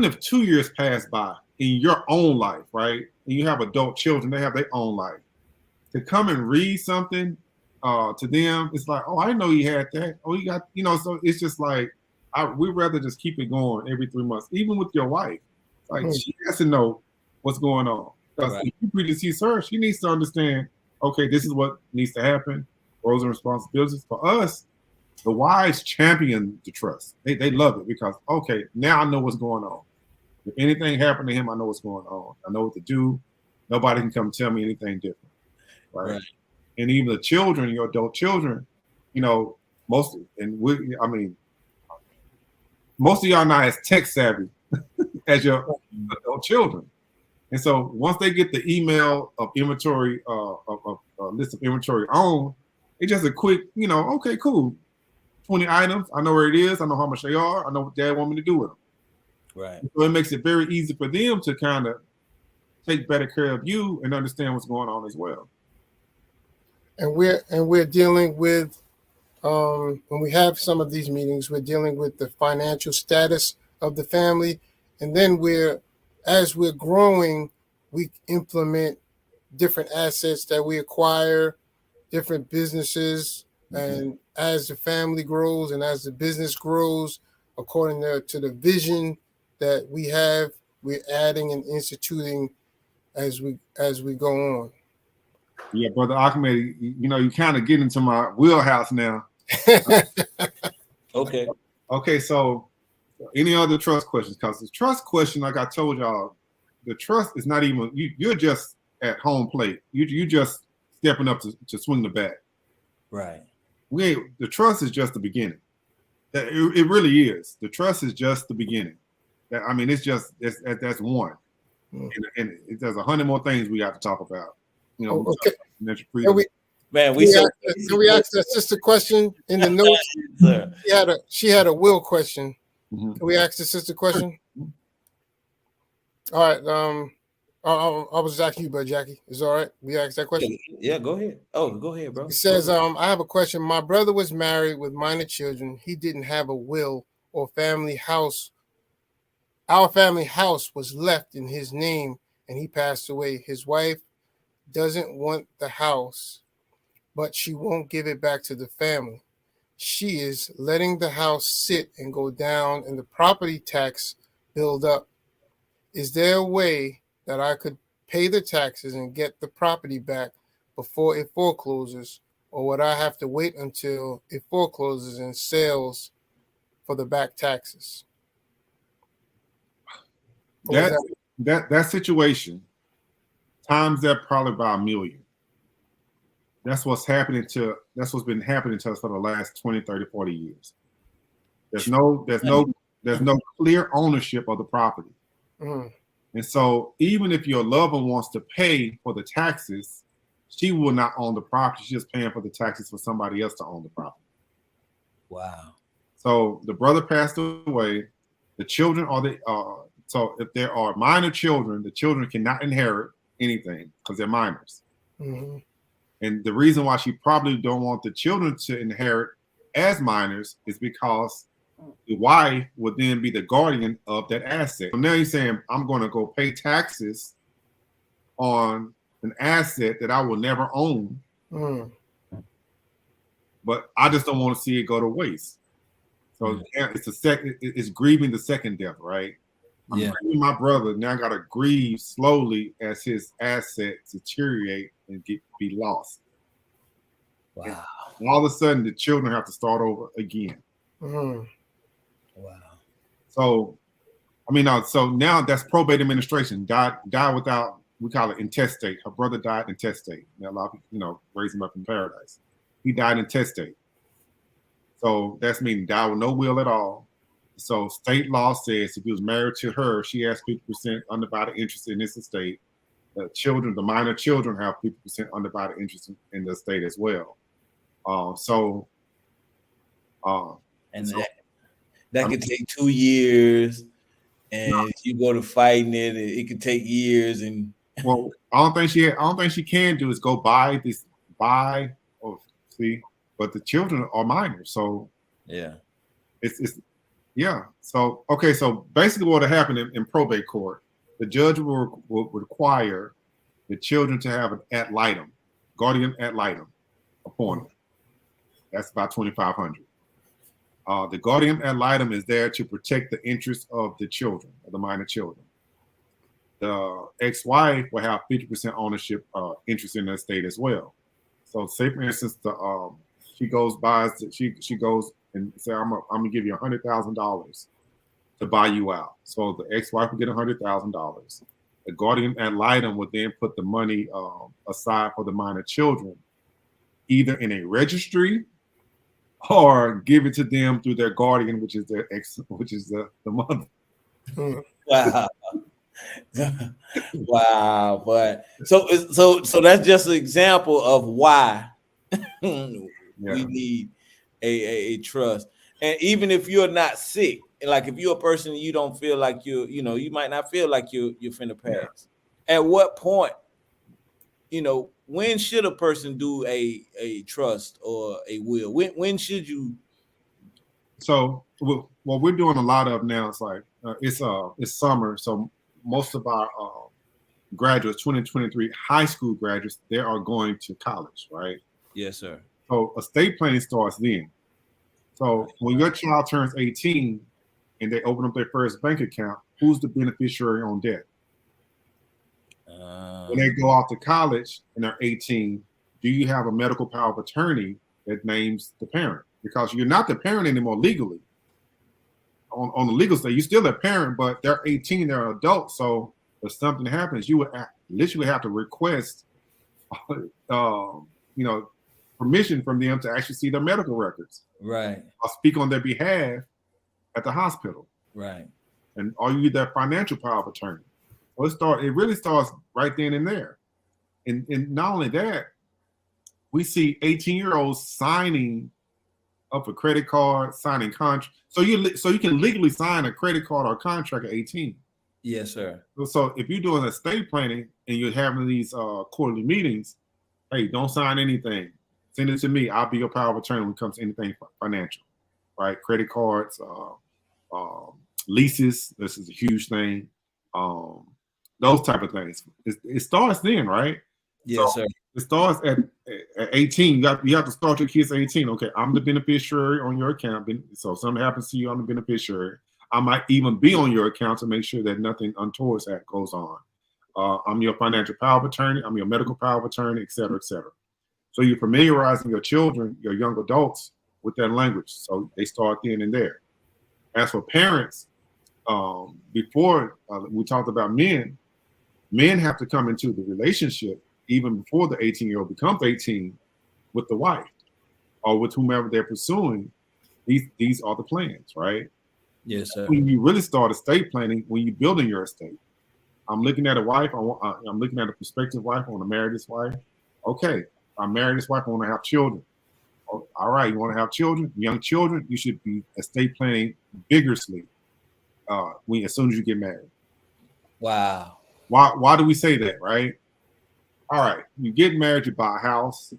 D: if 2 years pass by in your own life, right? And you have adult children, they have their own life. To come and read something to them, it's like, oh, I didn't know you had that. Oh, you got, so it's just like, we'd rather just keep it going every 3 months, even with your wife. Like, she has to know what's going on. Because if you predecease her, she needs to understand, okay, this is what needs to happen, roles and responsibilities. For us, the wives champion the trust. They love it because, okay, now I know what's going on. If anything happened to him, I know what's going on. I know what to do. Nobody can come tell me anything different. Right? And even the children, your adult children, most of y'all not as tech savvy as your adult children. And so once they get the email of inventory, of list of inventory on, it's just a quick, okay, cool. 20 items. I know where it is. I know how much they are. I know what dad want me to do with them.
A: Right.
D: So it makes it very easy for them to kind of take better care of you and understand what's going on as well.
B: And we're dealing with when we have some of these meetings, we're dealing with the financial status of the family, and then as we're growing, we implement different assets that we acquire, different businesses, and as the family grows and as the business grows, according to the vision that we have, we're adding and instituting as we go on.
D: Yeah, Brother Ahmed, you kind of get into my wheelhouse now.
A: Okay.
D: Okay, so any other trust questions? Because the trust question, like I told y'all, the trust is not even, you're just at home plate. You just stepping up to swing the bat.
A: Right.
D: The trust is just the beginning. It really is. The trust is just the beginning. I mean, that's one. And there's 100 more things we have to talk about.
B: Okay.
A: Man,
B: can we ask that sister question in the notes?
A: Sir.
B: She had a will question.
D: Mm-hmm.
B: Can we ask the sister question? All right. I was asking you, but Jackie, is it all right? We asked that question.
A: Yeah, go ahead. Oh, go ahead, bro.
B: It says, I have a question. My brother was married with minor children. He didn't have a will or family house. Our family house was left in his name, and he passed away. His wife doesn't want the house, but she won't give it back to the family. She is letting the house sit and go down and the property tax build up. Is there a way that I could pay the taxes and get the property back before it forecloses, or would I have to wait until it forecloses and sells for the back taxes?
D: That situation times that probably by 1 million. That's what's been happening to us for the last 20, 30, 40 years. There's no clear ownership of the property.
B: Mm.
D: And so even if your loved one wants to pay for the taxes, she will not own the property. She's just paying for the taxes for somebody else to own the property.
A: Wow.
D: So the brother passed away. The children so if there are minor children, the children cannot inherit anything because they're minors.
B: Mm-hmm.
D: And the reason why she probably don't want the children to inherit as minors is because the wife would then be the guardian of that asset. So now you're saying, I'm going to go pay taxes on an asset that I will never own.
B: Mm.
D: But I just don't want to see it go to waste. So it's grieving the second death, right? I'm grieving my brother. Now I got to grieve slowly as his assets deteriorate and be lost.
A: Wow.
D: And all of a sudden, the children have to start over again.
B: Mm.
A: Wow.
D: So, so now that's probate administration. Died without, we call it intestate. Her brother died intestate. Now, a lot of people, raise him up in paradise. He died intestate. So that's meaning died with no will at all. So state law says if he was married to her, she has 50% undivided interest in this estate. The minor children have 50% undivided interest in the estate as well.
A: That could take 2 years, and if you go to fighting it could take years. And
D: well, I don't think she can do is go buy. But the children are minors, so
A: yeah,
D: So okay, so basically what happened in probate court, the judge will require the children to have an ad litem, guardian ad litem appointed. That's about $2,500. The guardian ad litem is there to protect the interests of the children, of the minor children. The ex-wife will have 50% ownership interest in the estate as well. So say for instance, she goes and say, I'm gonna give you $100,000 to buy you out. So the ex-wife will get $100,000. The guardian ad litem would then put the money aside for the minor children, either in a registry or give it to them through their guardian, which is the mother.
B: Mm.
A: Wow. Wow. But so that's just an example of why we need a trust. And even if you're not sick, like if you're a person you don't feel like you might not feel like you're finna pass. At what point, when should a person do a trust or a will? When should you?
D: So what we're doing a lot of now is like it's summer, so most of our graduates, 2023 high school graduates, they are going to college, right?
A: Yes, sir.
D: So estate planning starts then. So when your child turns 18 and they open up their first bank account, who's the beneficiary on debt? When they go off to college and they're 18, do you have a medical power of attorney that names the parent? Because you're not the parent anymore legally. On the legal side, you're still a parent, but they're 18, they're adults. So if something happens, you would literally have to request, permission from them to actually see their medical records.
A: Right.
D: Or speak on their behalf at the hospital.
A: Right.
D: And or you need that financial power of attorney. Well, it really starts right then and there. And not only that, we see 18-year-olds signing up for credit cards, signing contracts. So you can legally sign a credit card or a contract at 18.
A: Yes, sir.
D: So if you're doing estate planning and you're having these quarterly meetings, hey, don't sign anything. Send it to me. I'll be your power of attorney when it comes to anything financial, right? Credit cards, leases. This is a huge thing. Those type of things. It starts then, right?
A: Yes, sir.
D: It starts at 18. You have to start your kids at 18. Okay, I'm the beneficiary on your account. So if something happens to you, I'm the beneficiary. I might even be on your account to make sure that nothing untoward goes on. I'm your financial power of attorney. I'm your medical power of attorney, et cetera, et cetera. So you're familiarizing your children, your young adults, with that language. So they start then and there. As for parents, before we talked about men have to come into the relationship even before the 18-year-old becomes 18 with the wife or with whomever they're pursuing. These are the plans, right?
A: Yes, sir.
D: When you really start estate planning, when you're building your estate, I'm looking at a wife. I'm looking at a prospective wife. I want to marry this wife. Okay, I married this wife. I want to have children. Oh, all right, you want to have children, young children. You should be estate planning vigorously as soon as you get married.
A: Wow.
D: Why do we say that, right? All right, you get married, you buy a house,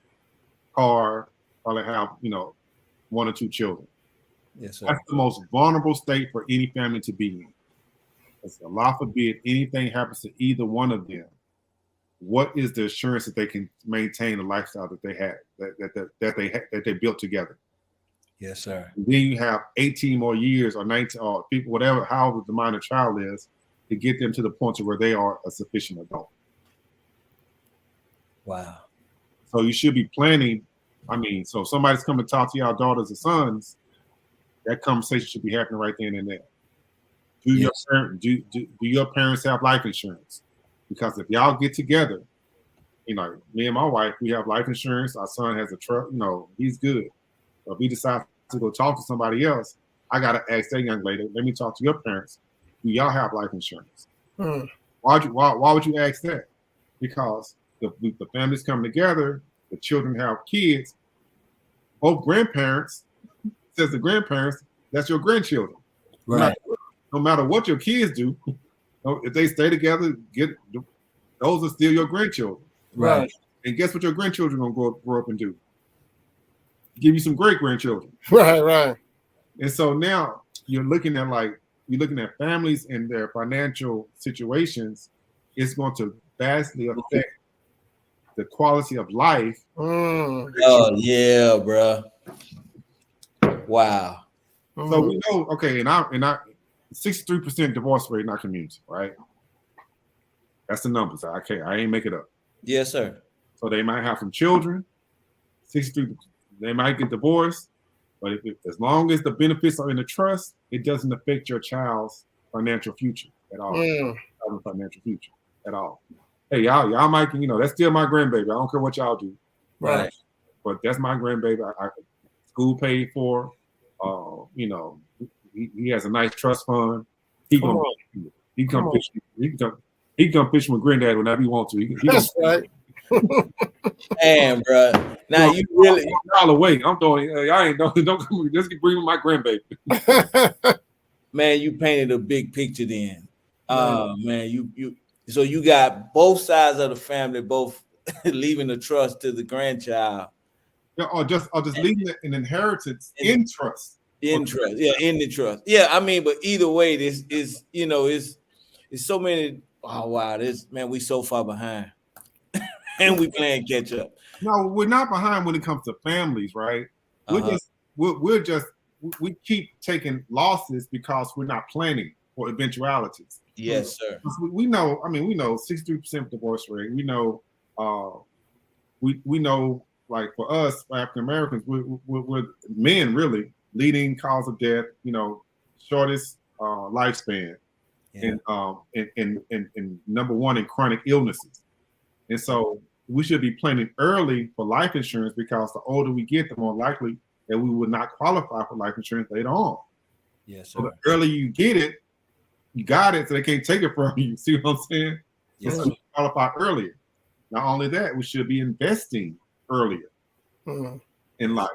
D: car, probably have one or two children.
A: Yes, sir.
D: That's the most vulnerable state for any family to be in. Because Allah forbid anything happens to either one of them. What is the assurance that they can maintain the lifestyle that they had, that they built together?
A: Yes, sir.
D: And then you have 18 more years or 19 or people, whatever, however the minor child is, to get them to the point to where they are a sufficient adult.
A: Wow.
D: So you should be planning. So if somebody's coming to talk to y'all daughters or sons, that conversation should be happening right then and there. Do your parents have life insurance? Because if y'all get together, me and my wife, we have life insurance. Our son has a truck. He's good. But if he decides to go talk to somebody else, I gotta ask that young lady. Let me talk to your parents. Do y'all have life insurance? Why would you ask that? Because the families come together, the children have kids. Both grandparents, says the grandparents, that's your grandchildren.
A: Right.
D: No matter what your kids do, if they stay together, those are still your grandchildren.
A: Right.
D: And guess what your grandchildren are going to grow up and do? Give you some great grandchildren.
B: Right.
D: And so now you're looking at families and their financial situations. It's going to vastly affect the quality of life.
A: Oh yeah, bro. Wow.
D: So we know, okay, and I 63% divorce rate in our community, right? That's the numbers. I ain't make it up.
A: Yes, sir.
D: So they might have some children. 63, they might get divorced, but as long as the benefits are in the trust, it doesn't affect your child's financial future at all. Financial future at all. Hey, y'all might, that's still my grandbaby. I don't care what y'all do.
A: Right.
D: But that's my grandbaby. I school paid for. He has a nice trust fund. He come fishing with granddad whenever he wants to.
B: That's right.
A: Man, bro. Now you really,
D: $1 away. I'm doing. I ain't don't come. Just bring me my grandbaby.
A: man, you painted a big picture then. Man, you so you got both sides of the family, both leaving the trust to the grandchild.
D: Yeah, or just leaving an inheritance in trust.
A: In trust, yeah, in the trust. Yeah, I mean, but either way, this is it's so many. Oh wow, this man, we so far behind. And we playing catch up.
D: No, we're not behind when it comes to families, right? We keep taking losses because we're not planning for eventualities.
A: Yes, sir.
D: We know. I mean, we know 63% divorce rate. We know. We know. Like for us, African Americans, we're men really leading cause of death. Shortest lifespan, and number one in chronic illnesses. And so we should be planning early for life insurance because the older we get, the more likely that we would not qualify for life insurance later on.
A: Yes, sir.
D: So the earlier you get it, you got it, so they can't take it from you. See what I'm saying?
A: Yes,
D: So
A: sir.
D: we qualify earlier. Not only that, we should be investing earlier in life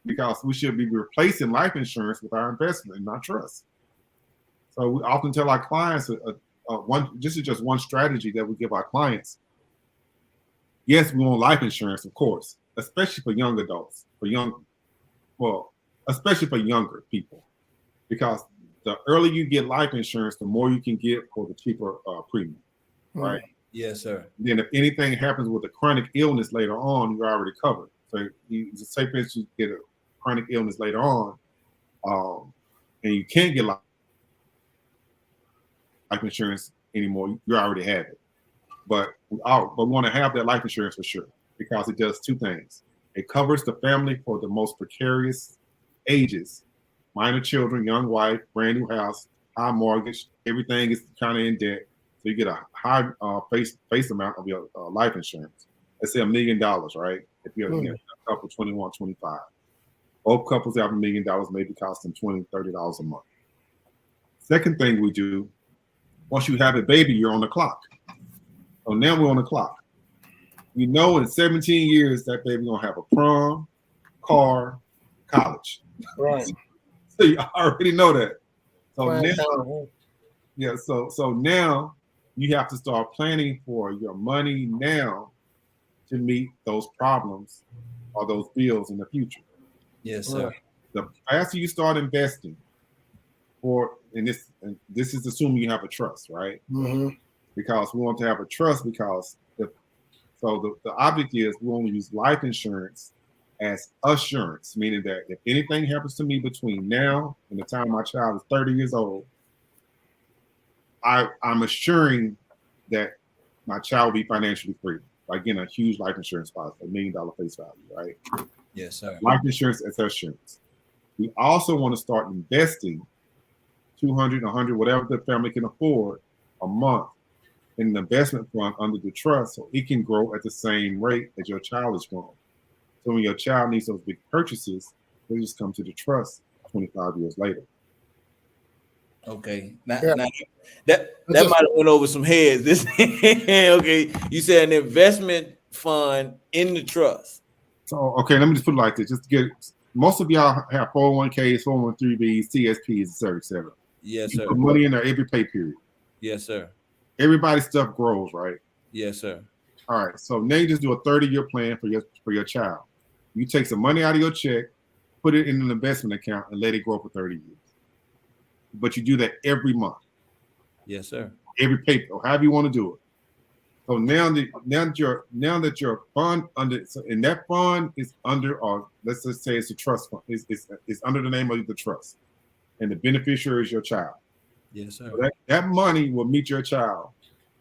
D: because we should be replacing life insurance with our investment and not trust. So we often tell our clients, this is just one strategy that we give our clients. Yes, we want life insurance, of course, especially for young adults, especially for younger people, because the earlier you get life insurance, the more you can get for the cheaper premium, right?
A: Yes, sir.
D: Then if anything happens with a chronic illness later on, you're already covered. So say for instance, you get a chronic illness later on, and you can't get life insurance anymore, you already have it. But we want to have that life insurance for sure because it does two things. It covers the family for the most precarious ages, minor children, young wife, brand new house, high mortgage, everything is kind of in debt. So you get a high face amount of your life insurance. Let's say $1 million, right? If you're a couple 21, 25. Both couples have $1 million, maybe cost them $20, $30 a month. Second thing we do, once you have a baby, you're on the clock. So now we're on the clock. In 17 years, that baby gonna have a prom, car, college.
B: Right.
D: So you already know that. So
B: Right.
D: now, so now you have to start planning for your money now to meet those problems or those bills in the future.
A: Yes, sir.
D: The faster you start investing, and this is assuming you have a trust, right? Because we want to have a trust because the object is we want to use life insurance as assurance, meaning that if anything happens to me between now and the time my child is 30 years old, I'm assuring that my child will be financially free by getting a huge life insurance policy, $1 million face value, right?
A: Yes, sir.
D: Life insurance as assurance. We also want to start investing $200, $100, whatever the family can afford a month in an investment fund under the trust so it can grow at the same rate as your child is growing. So when your child needs those big purchases, they just come to the trust 25 years later.
A: Okay. Now that might have went over some heads. Okay. You said an investment fund in the trust.
D: So okay, let me just put it like this. Just to get most of y'all have 401ks, 401(b)(3)s, TSPs, etc.
A: Yes,
D: you
A: sir.
D: put money in there every pay period.
A: Yes, sir.
D: Everybody's stuff grows, right?
A: Yes, sir.
D: All right. So now you just do a 30-year plan for your child. You take some money out of your check, put it in an investment account, and let it grow for 30 years. But you do that every month.
A: Yes, sir.
D: Every pay, or however you want to do it. So now that your fund and that fund is under, or let's just say it's a trust fund, it's under the name of the trust, and the beneficiary is your child.
A: Yes, sir.
D: So that money will meet your child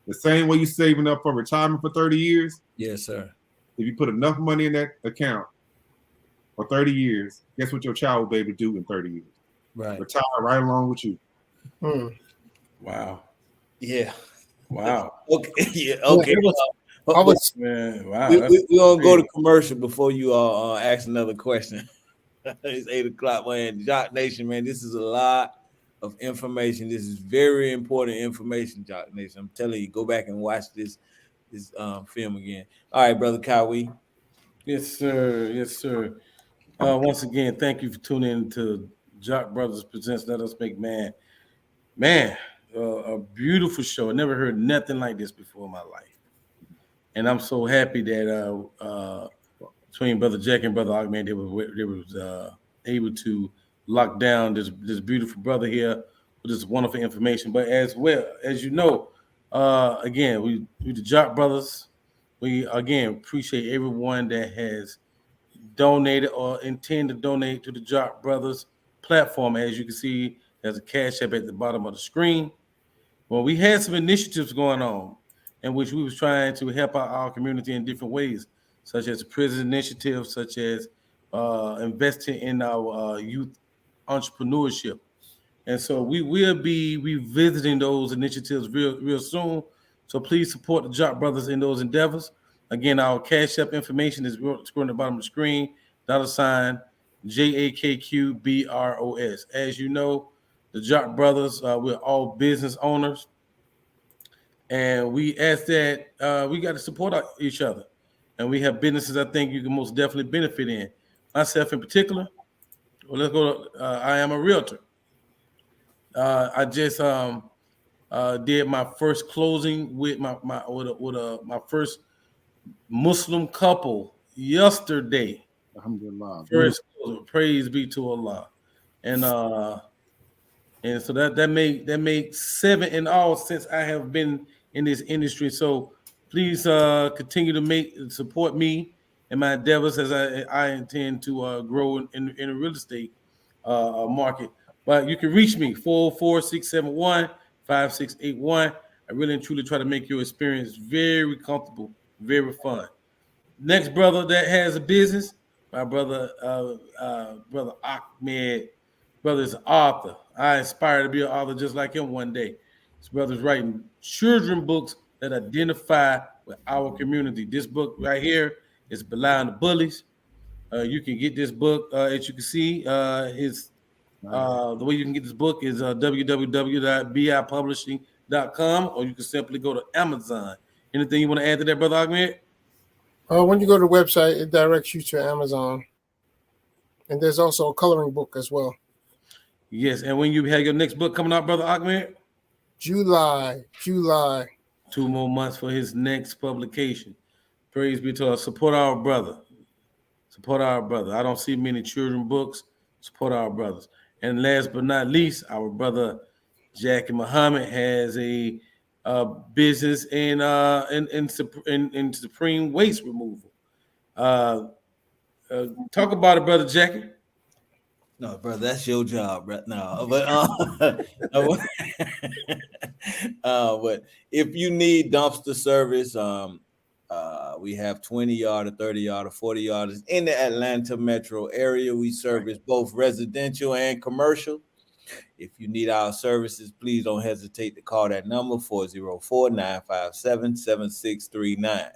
D: the same way you're saving up for retirement for 30 years.
A: Yes, sir.
D: If you put enough money in that account for 30 years, guess what your child will be able to do in 30 years?
A: Right.
D: Retire right along with you.
C: Wow.
A: Yeah.
C: Wow.
A: Okay. Yeah. Okay.
C: Man, wow.
A: We're gonna go to commercial before you ask another question. It's 8:00, man. Jock Nation, man. This is a lot of information. This is very important information, Jock Nation. I'm telling you, go back and watch this film again. All right, brother Kawhi.
C: Yes, sir. Yes, sir. Once again, thank you for tuning in to Jock Brothers Presents Let Us Make Man. Man, a beautiful show. I never heard nothing like this before in my life. And I'm so happy that between Brother Jack and Brother Ogman, they was able to lock down this beautiful brother here with this wonderful information. But as well, as you know, again, we the Jock Brothers. We again appreciate everyone that has donated or intend to donate to the Jock Brothers platform. As you can see, there's a cash app at the bottom of the screen. Well, we had some initiatives going on in which we was trying to help out our community in different ways, such as the prison initiative, such as investing in our youth entrepreneurship. And so we will be revisiting those initiatives real soon. So please support the Jock Brothers in those endeavors. Again, our Cash App information is scrolling at the bottom of the screen, $ JAKQBROS. As you know, the Jock Brothers, we're all business owners. And we ask that we got to support each other. And we have businesses I think you can most definitely benefit in. Myself in particular, well, let's go. I am a realtor. I just did my first closing with my first Muslim couple yesterday.
D: Alhamdulillah.
C: First closing, praise be to Allah, and so that made 7 in all since I have been in this industry. So please continue to support me and my endeavors as I intend to grow in the real estate market. But you can reach me 404-671-5681. I really and truly try to make your experience very comfortable, very fun. Next brother that has a business, my brother, brother Ahmed. Brother is an author. I aspire to be an author just like him one day. His brother's writing children books that identify with our community. This book right here is Bilal and the Bullies. You can get this book, as you can see, the way you can get this book is www.bipublishing.com, or you can simply go to Amazon. Anything you want to add to that, Brother Ahmed?
B: When you go to the website, it directs you to Amazon. And there's also a coloring book as well.
C: Yes, and when you have your next book coming out, Brother Ahmed?
B: July.
C: 2 more months for his next publication. Praise be to us. Support our brother. Support our brother. I don't see many children books. Support our brothers. And last but not least, our brother Jackie Muhammad has a business in supreme waste removal. Talk about it, Brother Jackie.
A: No, brother, that's your job, right? No, but but if you need dumpster service, we have 20-yard, 30-yard, 40-yard in the Atlanta metro area. We service both residential and commercial. If you need our services, please don't hesitate to call that number 404-957-7639.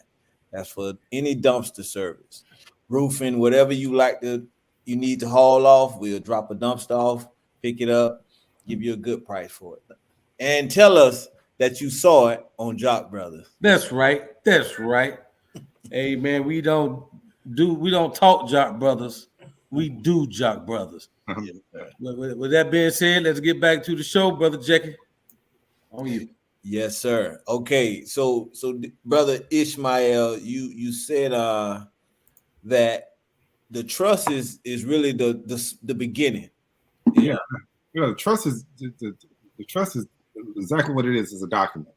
A: That's for any dumpster service, roofing, whatever you need to haul off. We'll drop a dumpster off, pick it up, give you a good price for it, and tell us that you saw it on Jock Brothers.
C: That's right. Hey man, we don't talk Jock Brothers. We do Jock Brothers.
A: Yes,
C: with that being said, let's get back to the show, Brother Jackie. On you.
A: Yes, sir. Okay, so Brother Ishmael, you said that the trust is really the beginning.
D: Yeah. The trust is the trust is exactly what it is. It's a document.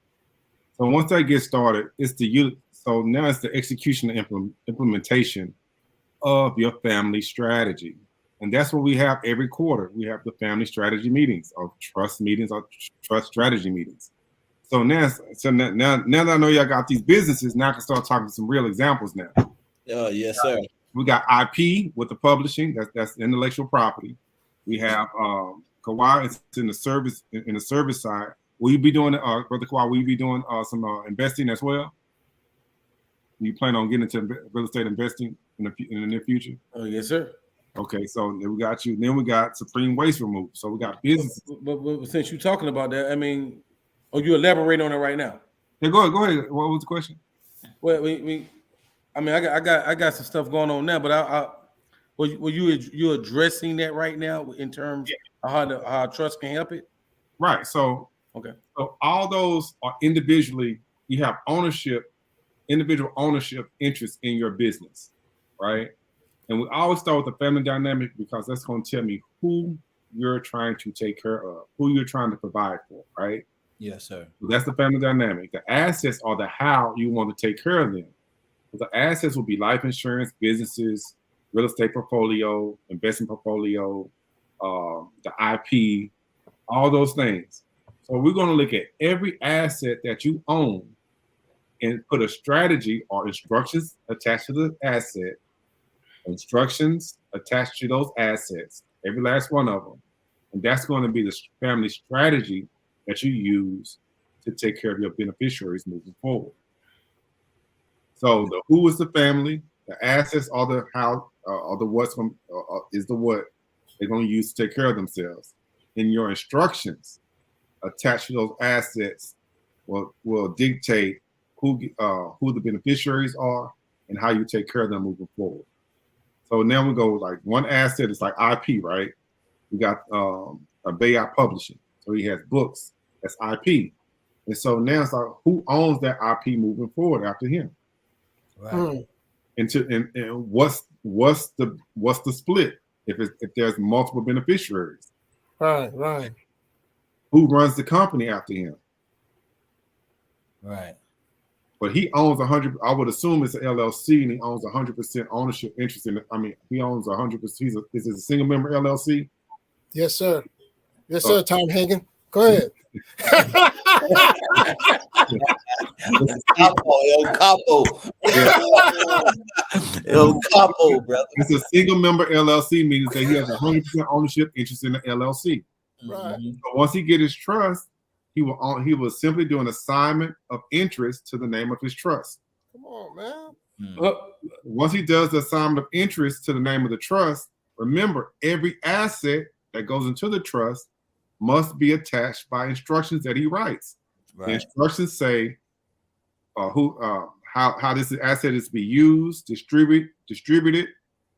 D: So once that gets started, so now it's the execution and implementation of your family strategy. And that's what we have every quarter. We have the family strategy meetings, or trust meetings, or trust strategy meetings. So now that I know y'all got these businesses, now I can start talking some real examples now.
A: Yes, sir.
D: We got IP with the publishing, that's intellectual property. We have Kawhi, it's in the service side. Will you be doing Brother Kawhi, will you be doing some investing as well? You plan on getting into real estate investing in the near future?
C: Oh, yes, sir.
D: Okay, so then we got you. Then we got supreme waste removal. So we got business.
C: But since you're talking about that, I mean, you elaborate on it right now.
D: Yeah, go ahead. What was the question?
C: Well, we I mean, I got some stuff going on now, but were you addressing that right now in terms of how trust can help it?
D: Right. So
C: Okay.
D: So all those are individually, you have individual ownership interest in your business, right? And we always start with the family dynamic because that's going to tell me who you're trying to take care of, who you're trying to provide for, right?
A: Yes, sir.
D: So that's the family dynamic. The assets are the how you want to take care of them. So the assets will be life insurance, businesses, real estate portfolio, investment portfolio, the IP, all those things. So we're going to look at every asset that you own and put a strategy or instructions attached to the asset, instructions attached to those assets, every last one of them. And that's going to be the family strategy that you use to take care of your beneficiaries moving forward. So the who is the family, the assets are the how, or the what's from, is the what they're going to use to take care of themselves. In your instructions attached to those assets will dictate who the beneficiaries are and how you take care of them moving forward. So now we go like one asset is like IP, right? We got a Bayot Publishing, so he has books. That's IP, and so now it's like who owns that IP moving forward after him?
A: Right.
D: And what's the split if there's multiple beneficiaries?
B: Right.
D: Who runs the company after him?
A: Right.
D: But he owns 100. I would assume it's an LLC, and he owns 100% ownership interest in it. I mean, he owns 100%. Is it a single member LLC?
B: Yes, sir. Yes, sir. Tom Hagen. Go ahead.
A: El Capo. El Capo, brother.
D: It's a single member LLC, meaning that he has 100% ownership interest in the LLC.
B: Right.
D: So once he get his trust, he will simply do an assignment of interest to the name of his trust.
B: Come on, man.
D: Once he does the assignment of interest to the name of the trust, remember every asset that goes into the trust must be attached by instructions that he writes.
A: Right.
D: The instructions say how this asset is to be used, distributed,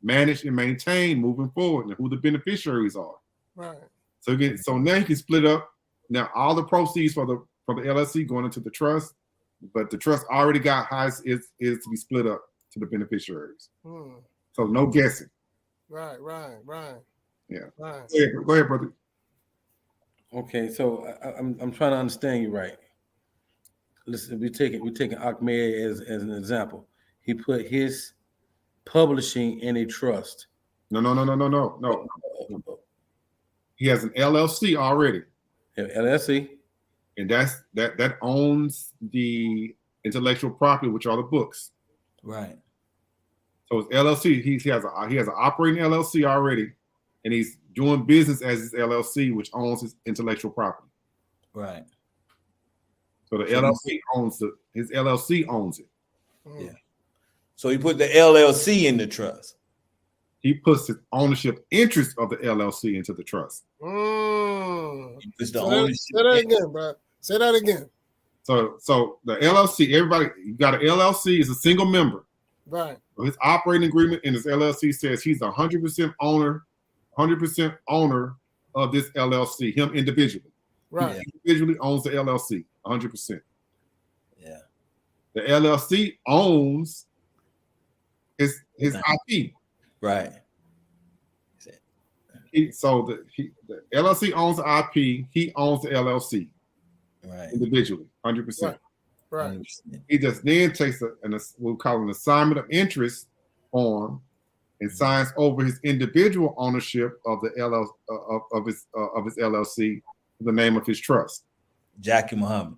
D: managed, and maintained moving forward, and who the beneficiaries are.
B: Right.
D: So now you can split up. Now all the proceeds from the LLC going into the trust, but the trust already got how it is to be split up to the beneficiaries. So no guessing.
B: Right.
D: Yeah.
B: Right.
D: Go ahead, brother.
C: Okay, so I'm trying to understand you right. Listen, we're taking Ahmed as an example. He put his publishing in a trust.
D: No. He has an LLC already.
C: LLC.
D: And that owns the intellectual property, which are the books.
A: Right.
D: So it's LLC. He has an operating LLC already, and he's doing business as his LLC, which owns his intellectual property.
A: Right.
D: So the LLC owns his LLC owns it.
A: Yeah. So he put the LLC in the trust.
D: He puts his ownership interest of the LLC into the trust.
A: He puts the
B: Say
A: ownership.
B: that again, bro. Say that again.
D: So the LLC, everybody, you got an LLC is a single member.
B: Right.
D: So his operating agreement in his LLC says he's 100% owner of this LLC, him individually.
B: Right.
D: He individually owns the LLC, 100%.
A: Yeah.
D: The LLC owns his IP.
A: Right.
D: So the LLC owns the IP. He owns the LLC.
A: Right.
D: Individually, 100%.
B: Right.
D: He just then takes we'll call it an assignment of interest form and signs over his individual ownership of the of his LLC, the name of his trust.
B: That's
A: Jackie Muhammad.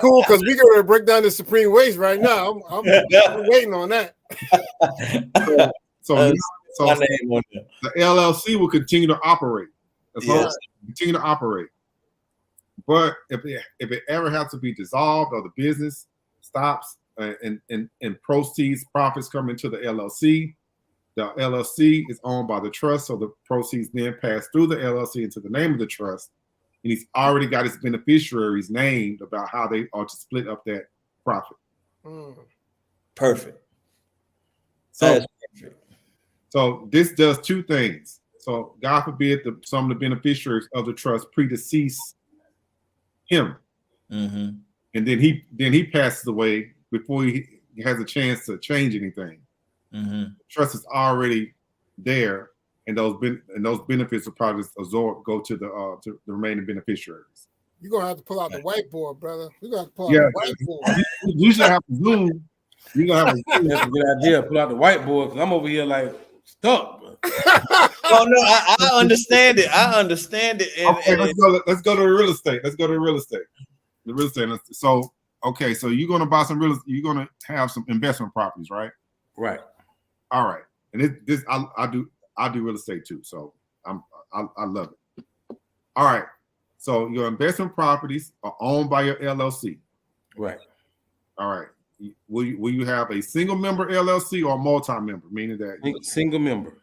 B: cool because we're going to break down the supreme waste right now. I'm waiting on that.
D: So the LLC will continue to operate. As long as it continue to operate. But if it ever has to be dissolved or the business stops and proceeds, profits come into the LLC is owned by the trust, so the proceeds then pass through the LLC into the name of the trust, and he's already got his beneficiaries named about how they are to split up that profit.
A: Perfect.
D: So,
A: That's perfect.
D: so this does two things. So God forbid some of the beneficiaries of the trust predecease him,
A: Mm-hmm.
D: and then he passes away before he has a chance to change anything.
A: Mm-hmm.
D: The trust is already there, and those benefits will probably go to the remaining beneficiaries.
B: You're gonna have to pull out the whiteboard, brother. We're gonna have to pull out the whiteboard.
D: You should have to Zoom. You gotta have a Zoom.
C: That's a good idea. Pull out the whiteboard because I'm over here like stuck. Bro.
A: Oh no, I understand it. I understand it. And,
D: Okay, let's go to the real estate. Let's go to the real estate. The real estate. So okay, so you're gonna buy some you're gonna have some investment properties, right?
C: Right.
D: All right. And this I do real estate too. So I love it. All right. So your investment properties are owned by your LLC.
C: Right.
D: All right. Will you have a single member LLC or a multi-member, meaning that
C: Single member.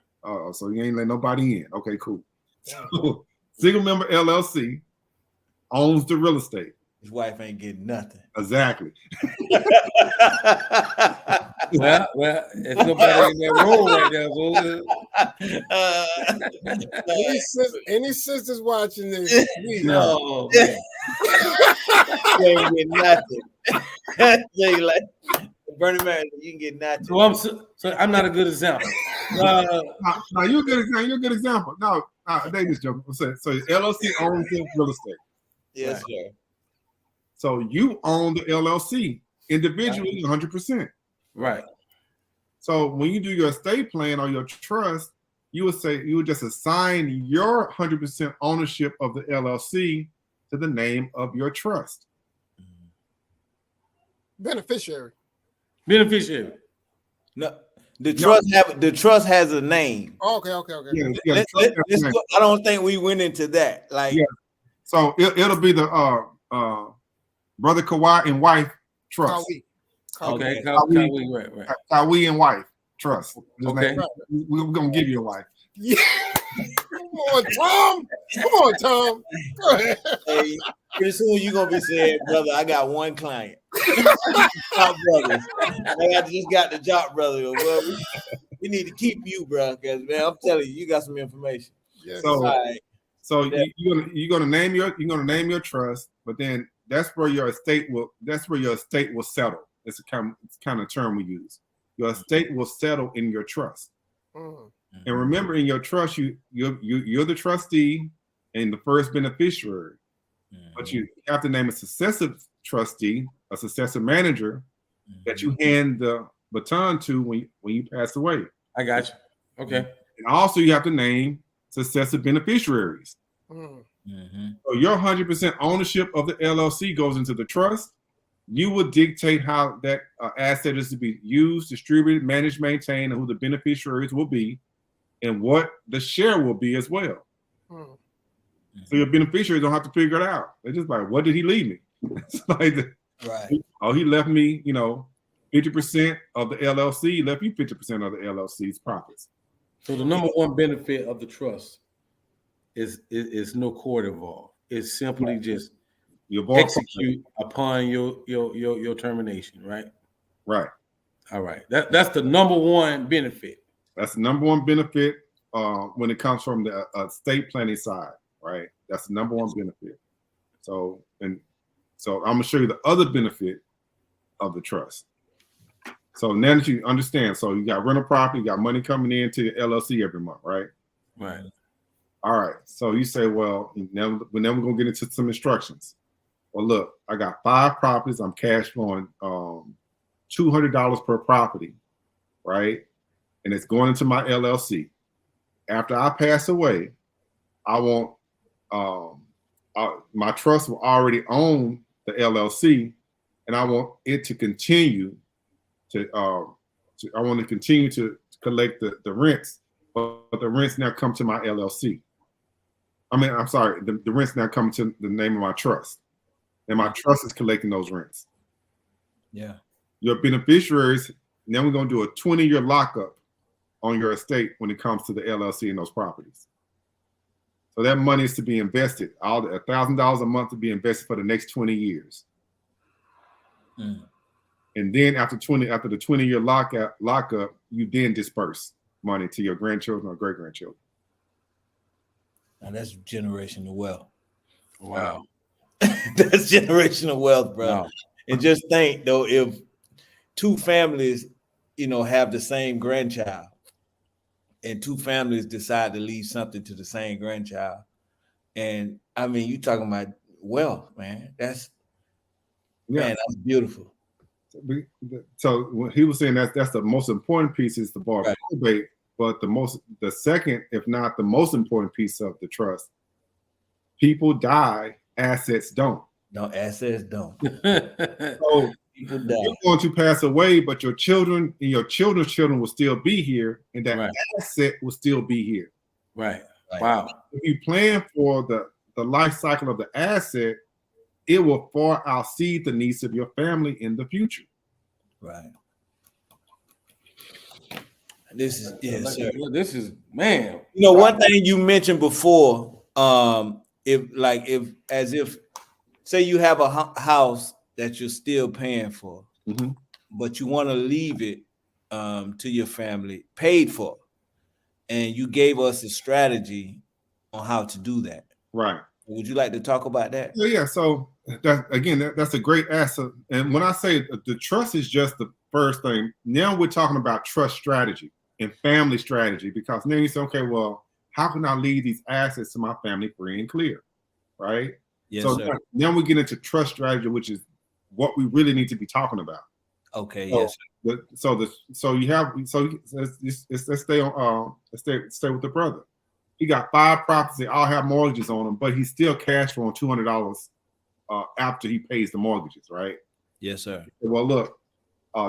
D: So you ain't let nobody in. Okay, cool. So, single member LLC owns the real estate.
A: his wife ain't getting nothing.
D: Exactly.
C: Well, it's nobody in that room right now.
B: Any sisters watching this?
A: No, man. You ain't getting nothing. You like Bernie Madoff, you can get nothing.
C: So I'm not a good example.
D: No, you're a good example. You're a good example. No, they just joking. So LLC owns the real estate.
A: Yes, sir.
D: So you own the LLC individually 100%.
C: Right.
D: So when you do your estate plan or your trust, you would just assign your 100% ownership of the LLC to the name of your trust.
B: Beneficiary.
A: No, the trust has a name.
B: Okay.
D: Yeah,
A: I don't think we went into that. Like,
D: yeah. So it'll be the brother Kawhi and wife trust.
C: Okay, right.
D: Kawhi and wife trust.
C: Okay.
D: We're gonna give you a wife.
B: Yeah. Come on, Tom. Go ahead.
A: hey, pretty soon you're gonna be saying, brother, I got one client. Job brothers. I just got the job brother. Well, we need to keep you, bro, because man, I'm telling you got some information.
B: Yes.
D: So you're gonna name your trust, but then that's where your estate will settle. It's kind of term we use. Your estate will settle in your trust.
B: Mm.
D: And remember, in your trust, you're the trustee and the first beneficiary, but you have to name a successive trustee, a successive manager that you hand the baton to when you pass away.
C: I got you. Okay.
D: And also, you have to name successive beneficiaries. So your 100% ownership of the LLC goes into the trust. You will dictate how that asset is to be used, distributed, managed, maintained, and who the beneficiaries will be, and what the share will be as well. So your beneficiaries don't have to figure it out. They're just like, what did he leave me? It's like,
A: right.
D: Oh, he left me, 50% of the LLC. He left you 50% of the LLC's profits.
C: So the number one benefit of the trust is no court involved. It's simply just execute upon your termination, right?
D: Right.
C: All right. That's the number one benefit.
D: That's the number one benefit when it comes from the estate planning side, right? That's the number one benefit. So I'm gonna show you the other benefit of the trust. So now that you understand, so you got rental property, you got money coming into the LLC every month, right?
C: Right.
D: All right. So you say, well, now we're gonna get into some instructions. Well, look, I got 5 properties. I'm cash flowing $200 per property, right? And it's going into my LLC. After I pass away, I want my trust will already own the LLC, and I want it to continue to I want to continue to collect the rents, but the rents now come to my LLC. I'm sorry, the rents now come to the name of my trust, and my trust is collecting those rents.
A: Yeah. Your
D: beneficiaries, now we're going to do a 20-year lockup on your estate when it comes to the LLC and those properties. So that money is to be invested, all $1,000 a month to be invested for the next 20 years. and then after the 20-year lockup, you then disperse money to your grandchildren or great grandchildren.
A: Now that's generational wealth.
C: Wow.
A: That's generational wealth, bro.
C: Wow.
A: And just think though, if two families, have the same grandchild, and two families decide to leave something to the same grandchild, and I mean, you talking about wealth, man. That's beautiful.
D: So when he was saying that's the most important piece is the bar probate, but the second, if not the most important piece of the trust, people die, assets don't.
A: No, assets don't.
D: So
A: People die.
D: you're going to pass away, but your children and your children's children will still be here, and that asset will still be here.
C: Right. Wow.
D: If you plan for the life cycle of the asset, it will far outseed the needs of your family in the future.
A: Right. This is sir.
C: This is, man.
A: One thing you mentioned before, if say you have a house that you're still paying for, but you want to leave it to your family paid for, and you gave us a strategy on how to do that.
D: Right.
A: Would you like to talk about that?
D: Yeah. So that's a great asset. And when I say the trust is just the first thing, now we're talking about trust strategy and family strategy, because now you say, okay, well, how can I leave these assets to my family free and clear? Right.
A: Yes,
D: so
A: sir.
D: Now we get into trust strategy, which is what we really need to be talking about.
A: Okay.
D: So,
A: yes.
D: Let's stay with the brother. He got 5 properties. They all have mortgages on them, but he's still cash flowing $200 after he pays the mortgages, right?
A: Yes, sir.
D: Well, look,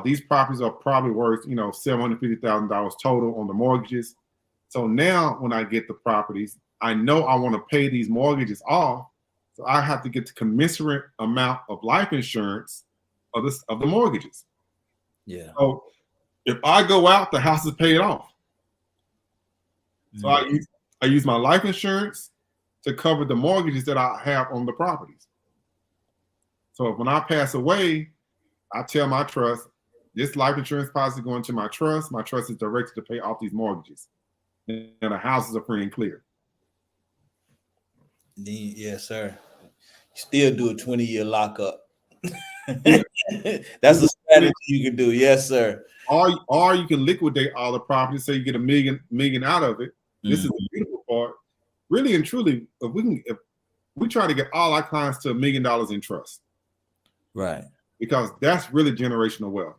D: these properties are probably worth $750,000 total on the mortgages. So now when I get the properties, I know I want to pay these mortgages off. So I have to get the commensurate amount of life insurance of the mortgages.
A: Yeah.
D: So if I go out, the house is paid off. So I use my life insurance to cover the mortgages that I have on the properties. So when I pass away, I tell my trust, this life insurance policy going to my trust. My trust is directed to pay off these mortgages, and the houses are free and clear.
A: Yes, sir. Still do a 20-year lockup. That's a strategy you can do. Yes, sir.
D: Or you can liquidate all the properties, so you get $1 million out of it. This is the beautiful part. Really and truly, if we try to get all our clients to $1 million in trust.
A: Right.
D: Because that's really generational wealth.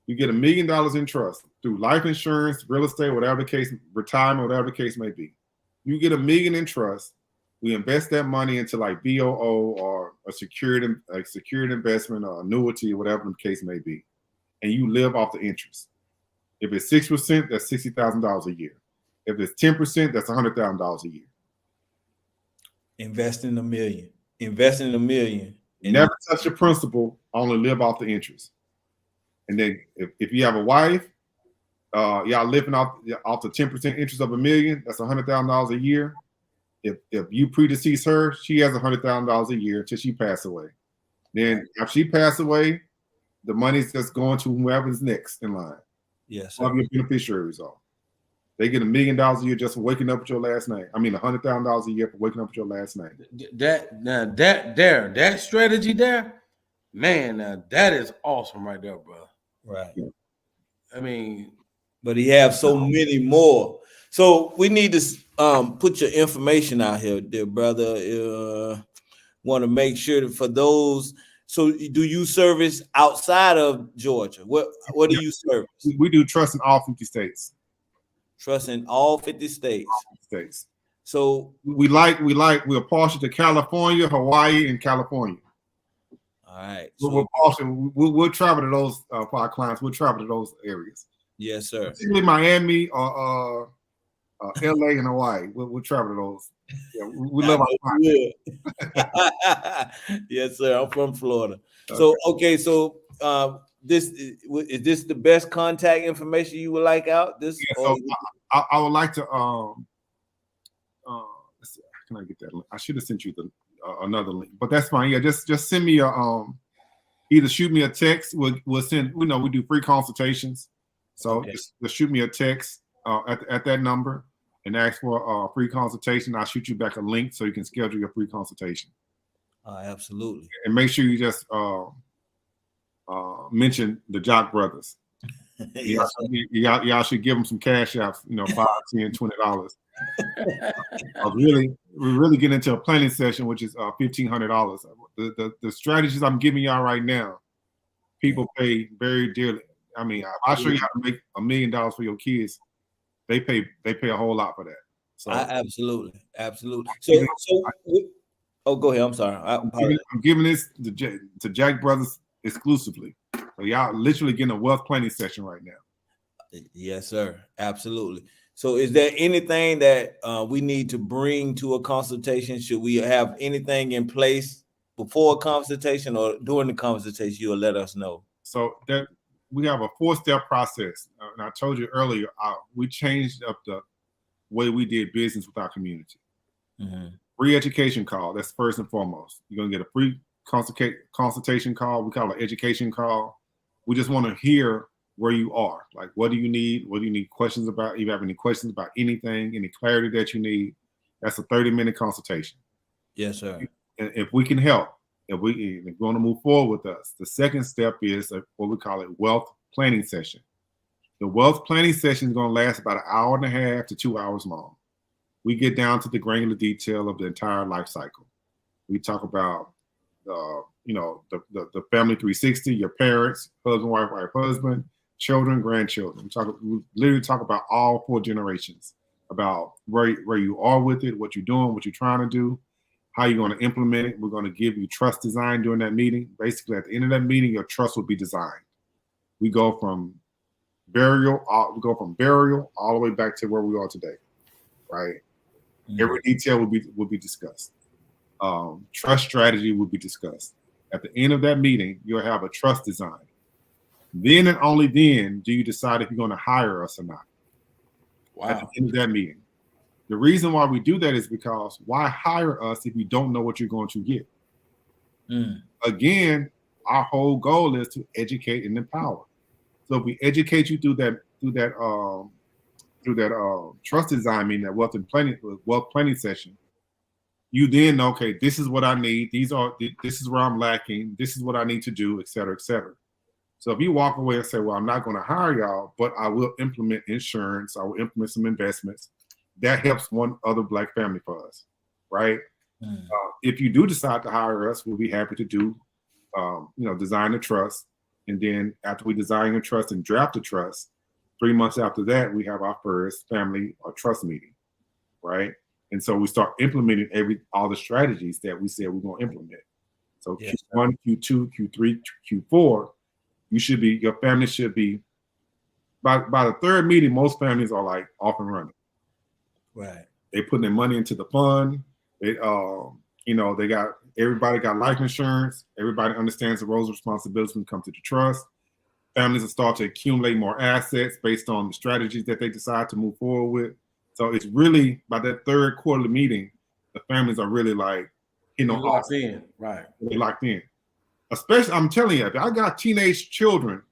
D: You get $1 million in trust through life insurance, real estate, whatever the case, retirement, whatever the case may be. You get $1 million in trust. We invest that money into like BOO or a secured investment or annuity, or whatever the case may be. And you live off the interest. If it's 6%, that's $60,000 a year. If it's 10%, that's $100,000 a year.
A: Investing $1 million. Investing $1 million.
D: Never touch your principal, only live off the interest. And then if you have a wife, y'all living off the 10% interest of $1 million, that's $100,000 a year. If you predecease her, she has $100,000 a year until she passes away. Then after she passes away, the money's just going to whoever's next in line.
A: Yes, sir.
D: Whoever your beneficiaries are. They get $1 million a year just for waking up with your last name. I mean, $100,000 a year for waking up with your last name.
C: That strategy there, man, that is awesome right there, bro.
A: Right.
C: I mean,
A: but he have so many more. So we need to put your information out here, dear brother. Want to make sure that for those. So do you service outside of Georgia? What do you service?
D: We do trust in all 50 states.
A: Trust in all 50 states. So
D: we're partial to California, Hawaii, and California.
A: All right.
D: So we're partial. We'll travel to those for our clients. We'll travel to those areas.
A: Yes, sir.
D: Particularly Miami or LA and Hawaii. We'll travel to those. Yeah, we love our
A: clients. Yes, sir. I'm from Florida. Okay. So okay, so is this the best contact information you would like out? This
D: so I would like to let's see, can I get that link? I should have sent you another link, but that's fine. Yeah, just send me either shoot me a text. We'll send. We do free consultations. So
A: Okay.
D: just shoot me a text at that number and ask for a free consultation. I'll shoot you back a link so you can schedule your free consultation.
A: Absolutely.
D: And make sure you just mention the Jock Brothers.
A: Yes.
D: Y'all should give them some cash out, $5, $10, $20. We're really getting into a planning session, which is $1,500. The strategies I'm giving y'all right now, people pay very dearly. I mean, I'll show you how to make $1 million for your kids. They pay a whole lot for that. So
A: Absolutely. So go ahead. I'm sorry.
D: I'm giving this to Jack Brothers exclusively. So y'all literally getting a wealth planning session right now.
A: Yes, sir. Absolutely. So is there anything that we need to bring to a consultation? Should we have anything in place before a consultation or during the consultation? You'll let us know. So
D: that we have a 4-step process. And I told you earlier, we changed up the way we did business with our community.
A: Mm-hmm.
D: Free education call. That's first and foremost. You're going to get a free consultation call. We call it an education call. We just want to hear where you are. Like, what do you need? What do you need questions about? If you have any questions about anything, any clarity that you need, that's a 30-minute consultation.
A: Yes, sir.
D: And if we can help, if you're going to move forward with us, the second step is what we call a wealth planning session. The wealth planning session is going to last about 1.5 hours to 2 hours long. We get down to the granular detail of the entire life cycle. We talk about the family 360, your parents, husband, wife, husband, children, grandchildren. We literally talk about all 4 generations, about where you are with it, what you're doing, what you're trying to do, how you're going to implement it. We're going to give you trust design during that meeting. Basically, at the end of that meeting, your trust will be designed. We go from burial all the way back to where we are today, right? Mm-hmm. Every detail will be discussed. Trust strategy will be discussed. At the end of that meeting, you'll have a trust design. Then and only then do you decide if you're going to hire us or not. Wow. At the end of that meeting. The reason why we do that is because why hire us if you don't know what you're going to get? Again, our whole goal is to educate and empower. So if we educate you through that trust design, meaning that wealth planning session, you then know, okay, this is what I need. This is where I'm lacking. This is what I need to do, et cetera, et cetera. So if you walk away and say, well, I'm not going to hire y'all, but I will implement insurance. I will implement some investments. That helps one other Black family for us, right? If you do decide to hire us, we'll be happy to do, design the trust. And then after we design the trust and draft the trust, 3 months after that, we have our first family or trust meeting, right? And so we start implementing all the strategies that we said we're going to implement. So yes. Q1, Q2, Q3, Q4, your family should be, by the third meeting, most families are like off and running.
A: Right.
D: They put their money into the fund. Everybody got life insurance. Everybody understands the roles and responsibilities when it comes to the trust. Families will start to accumulate more assets based on the strategies that they decide to move forward with. So it's really by that third quarterly meeting, the families are really like,
C: locked in, right?
D: They're locked in. Especially, I'm telling you, if I got teenage children,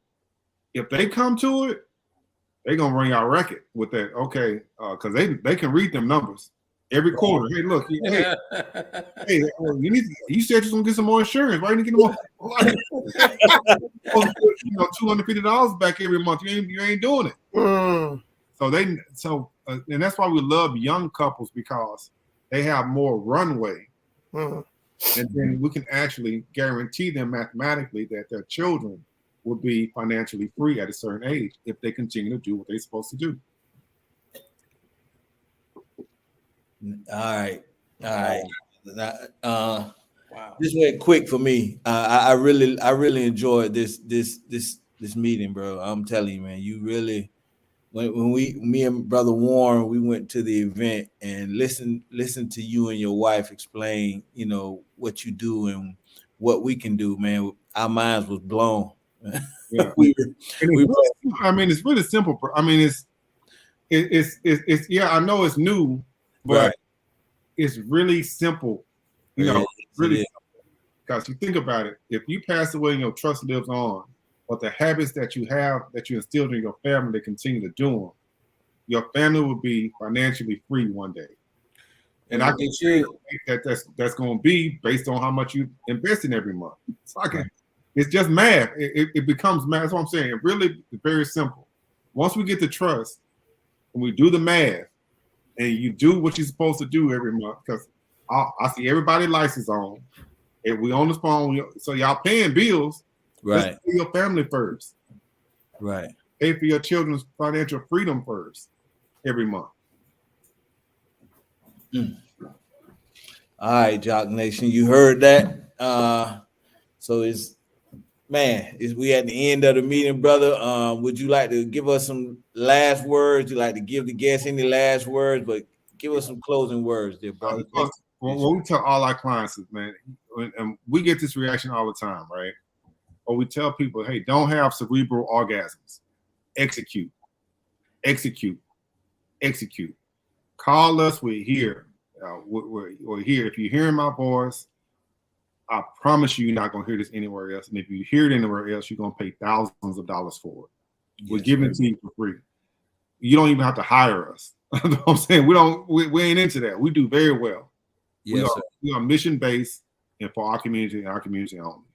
D: if they come to it, they're gonna bring y'all record with that. Okay, because they can read them numbers every quarter. Hey, look, you said you're gonna get some more insurance. Why didn't you get more? $250 back every month. You ain't doing it. And that's why we love young couples, because they have more runway. And then we can actually guarantee them mathematically that their children will be financially free at a certain age if they continue to do what they're supposed to do.
A: All right. Wow. This went quick for me. I really enjoyed this meeting, bro. I'm telling you, man. You really, when me and Brother Warren, we went to the event and listened to you and your wife explain, what you do and what we can do, man. Our minds was blown.
D: Yeah. It's really simple. I mean, it's I know it's new, but It's really simple. It's really simple. Because you think about it, if you pass away and your trust lives on, but the habits that you have, that you instilled in your family, they continue to do them, your family will be financially free one day. And I can say that's going to be based on how much you invest in every month. So it's just math. It becomes math. That's what I'm saying. It really is very simple. Once we get the trust and we do the math and you do what you're supposed to do every month, because I see everybody license on. If we on the phone, so y'all paying bills,
A: right?
D: Pay your family first,
A: right?
D: Pay for your children's financial freedom first every month.
A: All right, Jock Nation, you heard that. So we at the end of the meeting, brother. Would you like to give us some last words? You like to give the guests any last words, but give us some closing words, there, brother.
D: What we tell all our clients is, man, and we get this reaction all the time, right? Or we tell people, hey, don't have cerebral orgasms. Execute. Call us. We're here. We're here. If you're hearing my voice, I promise you're not going to hear this anywhere else. And if you hear it anywhere else, you're going to pay thousands of dollars for it. Yes, we're giving it to you for free. You don't even have to hire us. You know what I'm saying? We ain't into that. We do very well.
A: Yes,
D: we are mission-based and for our community and our community only.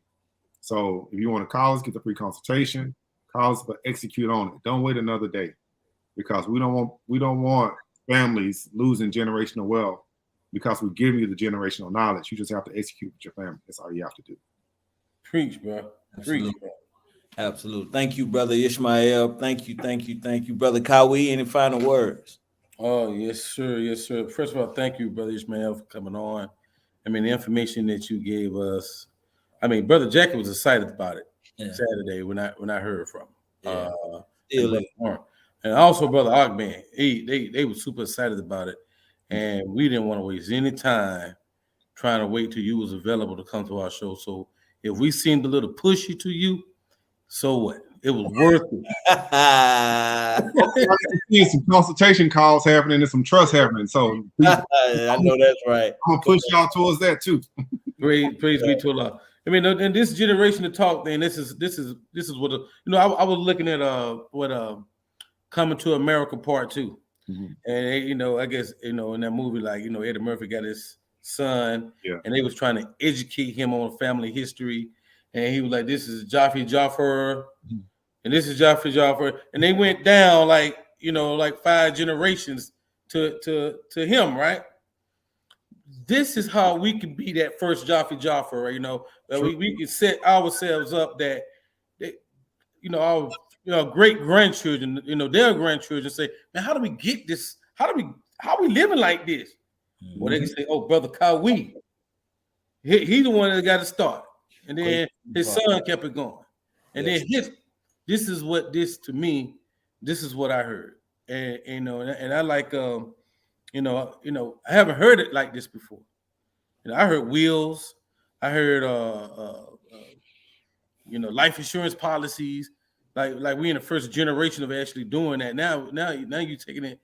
D: So if you want to call us, get the free consultation, call us, but execute on it. Don't wait another day, because we don't want families losing generational wealth because we give you the generational knowledge. You just have to execute with your family. That's all you have to do.
C: Preach, bro. Preach, bro.
A: Absolutely. Thank you, brother Ishmael. Thank you, brother Kawi. Any final words?
C: Oh, yes, sir. Yes, sir. First of all, thank you, brother Ishmael, for coming on. I mean, the information that you gave us. I mean, brother Jackie was excited about it Saturday when I heard from him. And also brother Ogman, they were super excited about it, and we didn't want to waste any time trying to wait till you was available to come to our show. So if we seemed a little pushy to you, so what? It was worth
D: it. Some consultation calls happening and some trust happening. So
A: I know that's right.
D: I'm gonna push y'all towards that too.
C: Praise be to Allah. I mean, and this generation of talk, then this is what I was looking at Coming to America Part 2, and I guess in that movie, like Eddie Murphy got his son, and they was trying to educate him on family history, and he was like, "This is Jaffer, and this is Jaffer," and they went down like 5 generations to him, right? This is how we can be that first Jaffer, that we can set ourselves up that our great grandchildren, their grandchildren say, man, how do we get this? How we living like this? Well, they can say, oh, brother Kawi, he's the one that got to start, and then his son kept it going, and then this is what I heard, and I like I haven't heard it like this before. I heard wills, I heard life insurance policies, like we in the first generation of actually doing that. Now you're taking it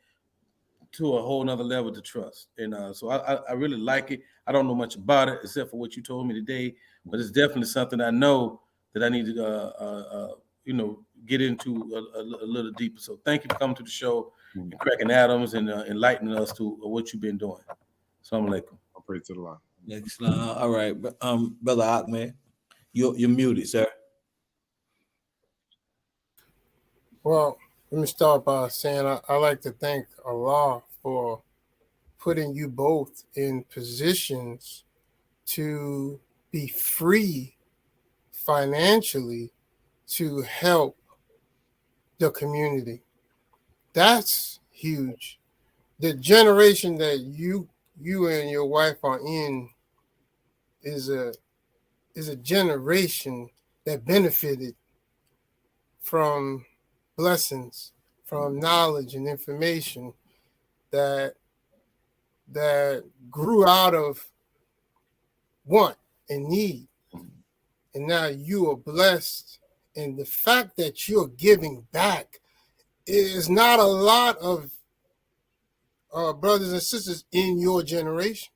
C: to a whole nother level to trust, and so I really like it. I don't know much about it except for what you told me today, but it's definitely something I know that I need to get into a little deeper. So thank you for coming to the show and cracking Adams and enlightening us to what you've been doing. Assalamu alaikum.
D: I'll pray to the Lord.
A: Next line. All right, brother Ahmed, you're muted, sir.
B: Well, let me start by saying I like to thank Allah for putting you both in positions to be free financially to help the community. That's huge. The generation that you and your wife are in is a generation that benefited from blessings, from knowledge and information that grew out of want and need. And now you are blessed. And the fact that you're giving back is not a lot of brothers and sisters in your generation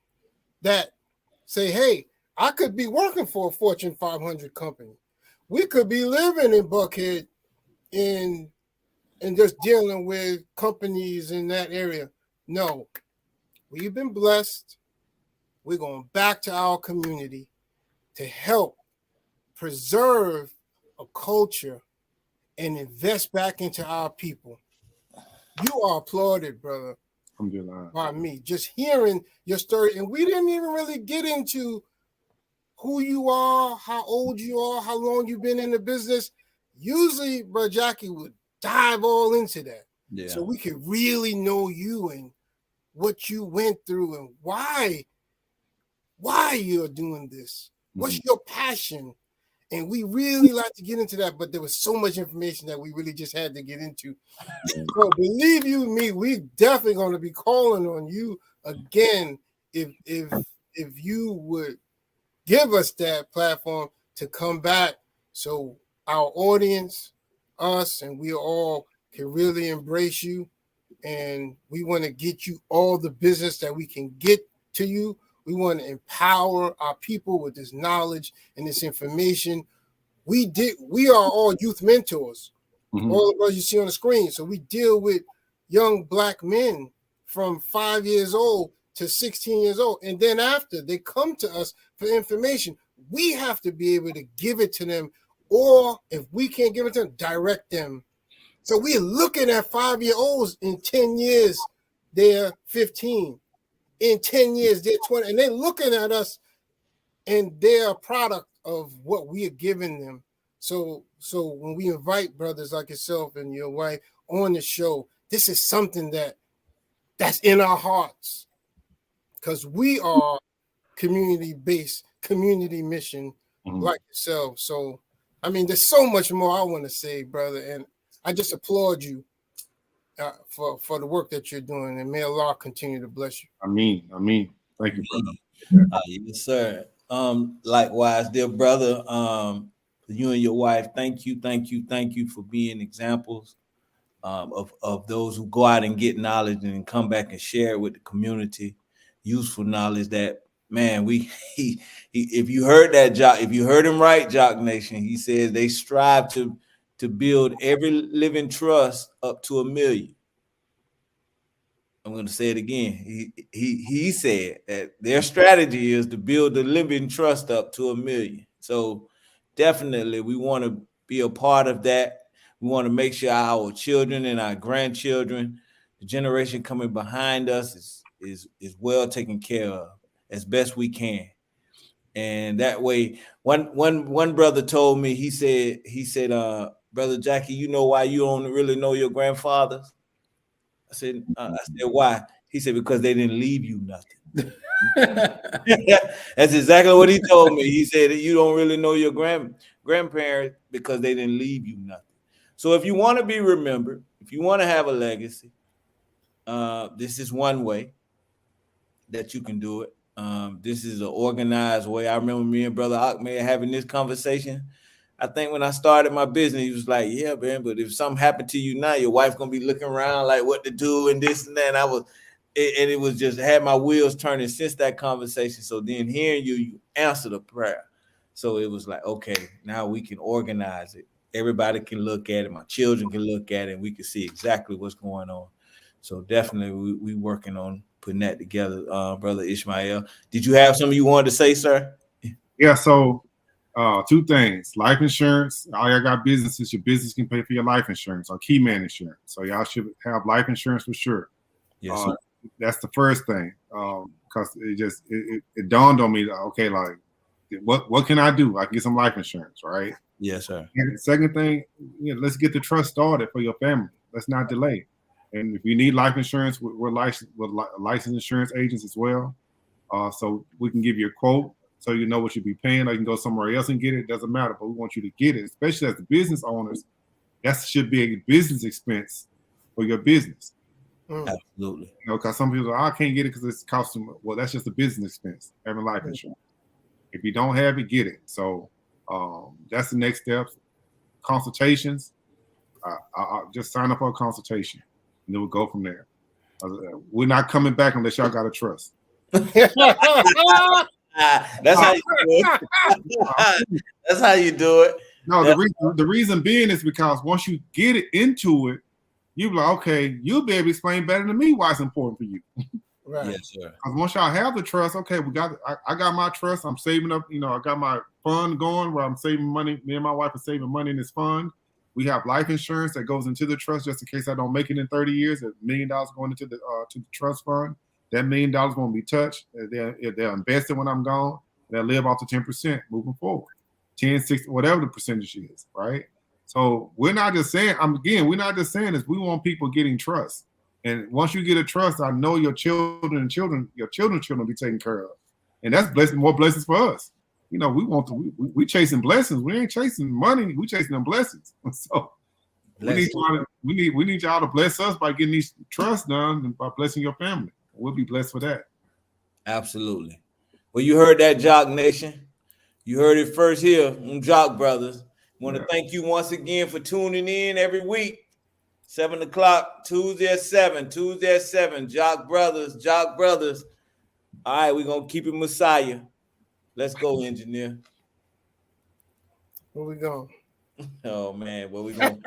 B: that say, hey, I could be working for a Fortune 500 company. We could be living in Buckhead and just dealing with companies in that area. No, we've been blessed. We're going back to our community to help preserve a culture and invest back into our people. You are applauded, brother, by me. Just hearing your story. And we didn't even really get into who you are, how old you are, how long you've been in the business. Usually, Brother Jackie would dive all into that.
A: Yeah.
B: So we could really know you and what you went through and why you're doing this. What's your passion? And we really like to get into that, but there was so much information that we really just had to get into. So believe you me, we definitely going to be calling on you again if you would give us that platform to come back so our audience, us, and we all can really embrace you. And we want to get you all the business that we can get to you. We want to empower our people with this knowledge and this information. We are all youth mentors, all of us you see on the screen. So we deal with young Black men from 5 years old to 16 years old. And then after they come to us for information, we have to be able to give it to them. Or if we can't give it to them, direct them. So we're looking at 5-year-olds in 10 years, they're 15. In 10 years, they're 20. And they're looking at us and they're a product of what we are giving them. So when we invite brothers like yourself and your wife on the show, this is something that's in our hearts because we are community-based, community mission like yourself. So, I mean, there's so much more I want to say, brother, and I just applaud you for the work that you're doing, and may Allah continue to bless you.
D: I mean, thank you, brother.
A: Yes, sir. Likewise, dear brother, you and your wife, thank you for being examples of those who go out and get knowledge and come back and share it with the community, useful knowledge that, man, if you heard that, Jock, if you heard him right, Jock Nation, he says they strive to build every living trust up to 1 million. I'm going to say it again. He said that their strategy is to build the living trust up to 1 million. So definitely we want to be a part of that. We want to make sure our children and our grandchildren, the generation coming behind us is well taken care of as best we can. And that way, one brother told me, he said, Brother Jackie, you know why you don't really know your grandfathers? I said, why? He said, because they didn't leave you nothing. That's exactly what he told me. He said that you don't really know your grandparents because they didn't leave you nothing. So if you want to be remembered, if you want to have a legacy, this is one way that you can do it. This is an organized way. I remember me and Brother Ahmed having this conversation. I think when I started my business, he was like, yeah, man, but if something happened to you now, your wife going to be looking around like what to do and this and that. And it was just had my wheels turning since that conversation. So then hearing you answer the prayer. So it was like, okay, now we can organize it. Everybody can look at it. My children can look at it. And we can see exactly what's going on. So definitely we working on putting that together, Brother Ishmael. Did you have something you wanted to say, sir?
D: Yeah, so two things. Life insurance. All y'all got businesses. Your business can pay for your life insurance or key man insurance. So y'all should have life insurance for sure.
A: Yes, sir.
D: That's the first thing. Because it dawned on me, okay, like what can I do? I can get some life insurance, right?
A: Yes, sir.
D: And the second thing, let's get the trust started for your family. Let's not delay. And if you need life insurance, we're licensed insurance agents as well. So we can give you a quote so you know what you'll be paying, or you can go somewhere else and get it. It doesn't matter, but we want you to get it, especially as the business owners. That should be a business expense for your business.
A: Absolutely.
D: Because some people I can't get it because it's costing. Well, that's just a business expense, having life insurance. If you don't have it, get it. So that's the next step. Consultations. I'll just sign up for a consultation. And then we'll go from there. We're not coming back unless y'all got to trust.
A: That's how you do it. That's how you do it.
D: No, the reason being is because once you get it into it, you be like, okay, you'll be able to explain better than me why it's important for you.
B: Right.
A: Yes, sir.
D: Because once y'all have the trust, okay, I got my trust. I'm saving up, I got my fund going where I'm saving money. Me and my wife are saving money in this fund. We have life insurance that goes into the trust just in case I don't make it in 30 years. $1 million going into the trust fund. That $1 million won't be touched. If they're invested when I'm gone, they'll live off the 10% moving forward. 10, 60, whatever the percentage is, right? So we're not just saying, we're not just saying this. We want people getting trust. And once you get a trust, I know your children will be taken care of. And that's more blessings for us. We chasing blessings. We ain't chasing money. We chasing them blessings. So we need y'all to bless us by getting these trusts done and by blessing your family. We'll be blessed for that.
A: Absolutely. Well, you heard that, Jock Nation. You heard it first here on Jock Brothers. Want to thank you once again for tuning in every week. 7 o'clock, Tuesday at 7. Jock Brothers. All right, we're going to keep it Messiah. Let's go, engineer.
B: Where we going?
A: Oh, man. Where we going?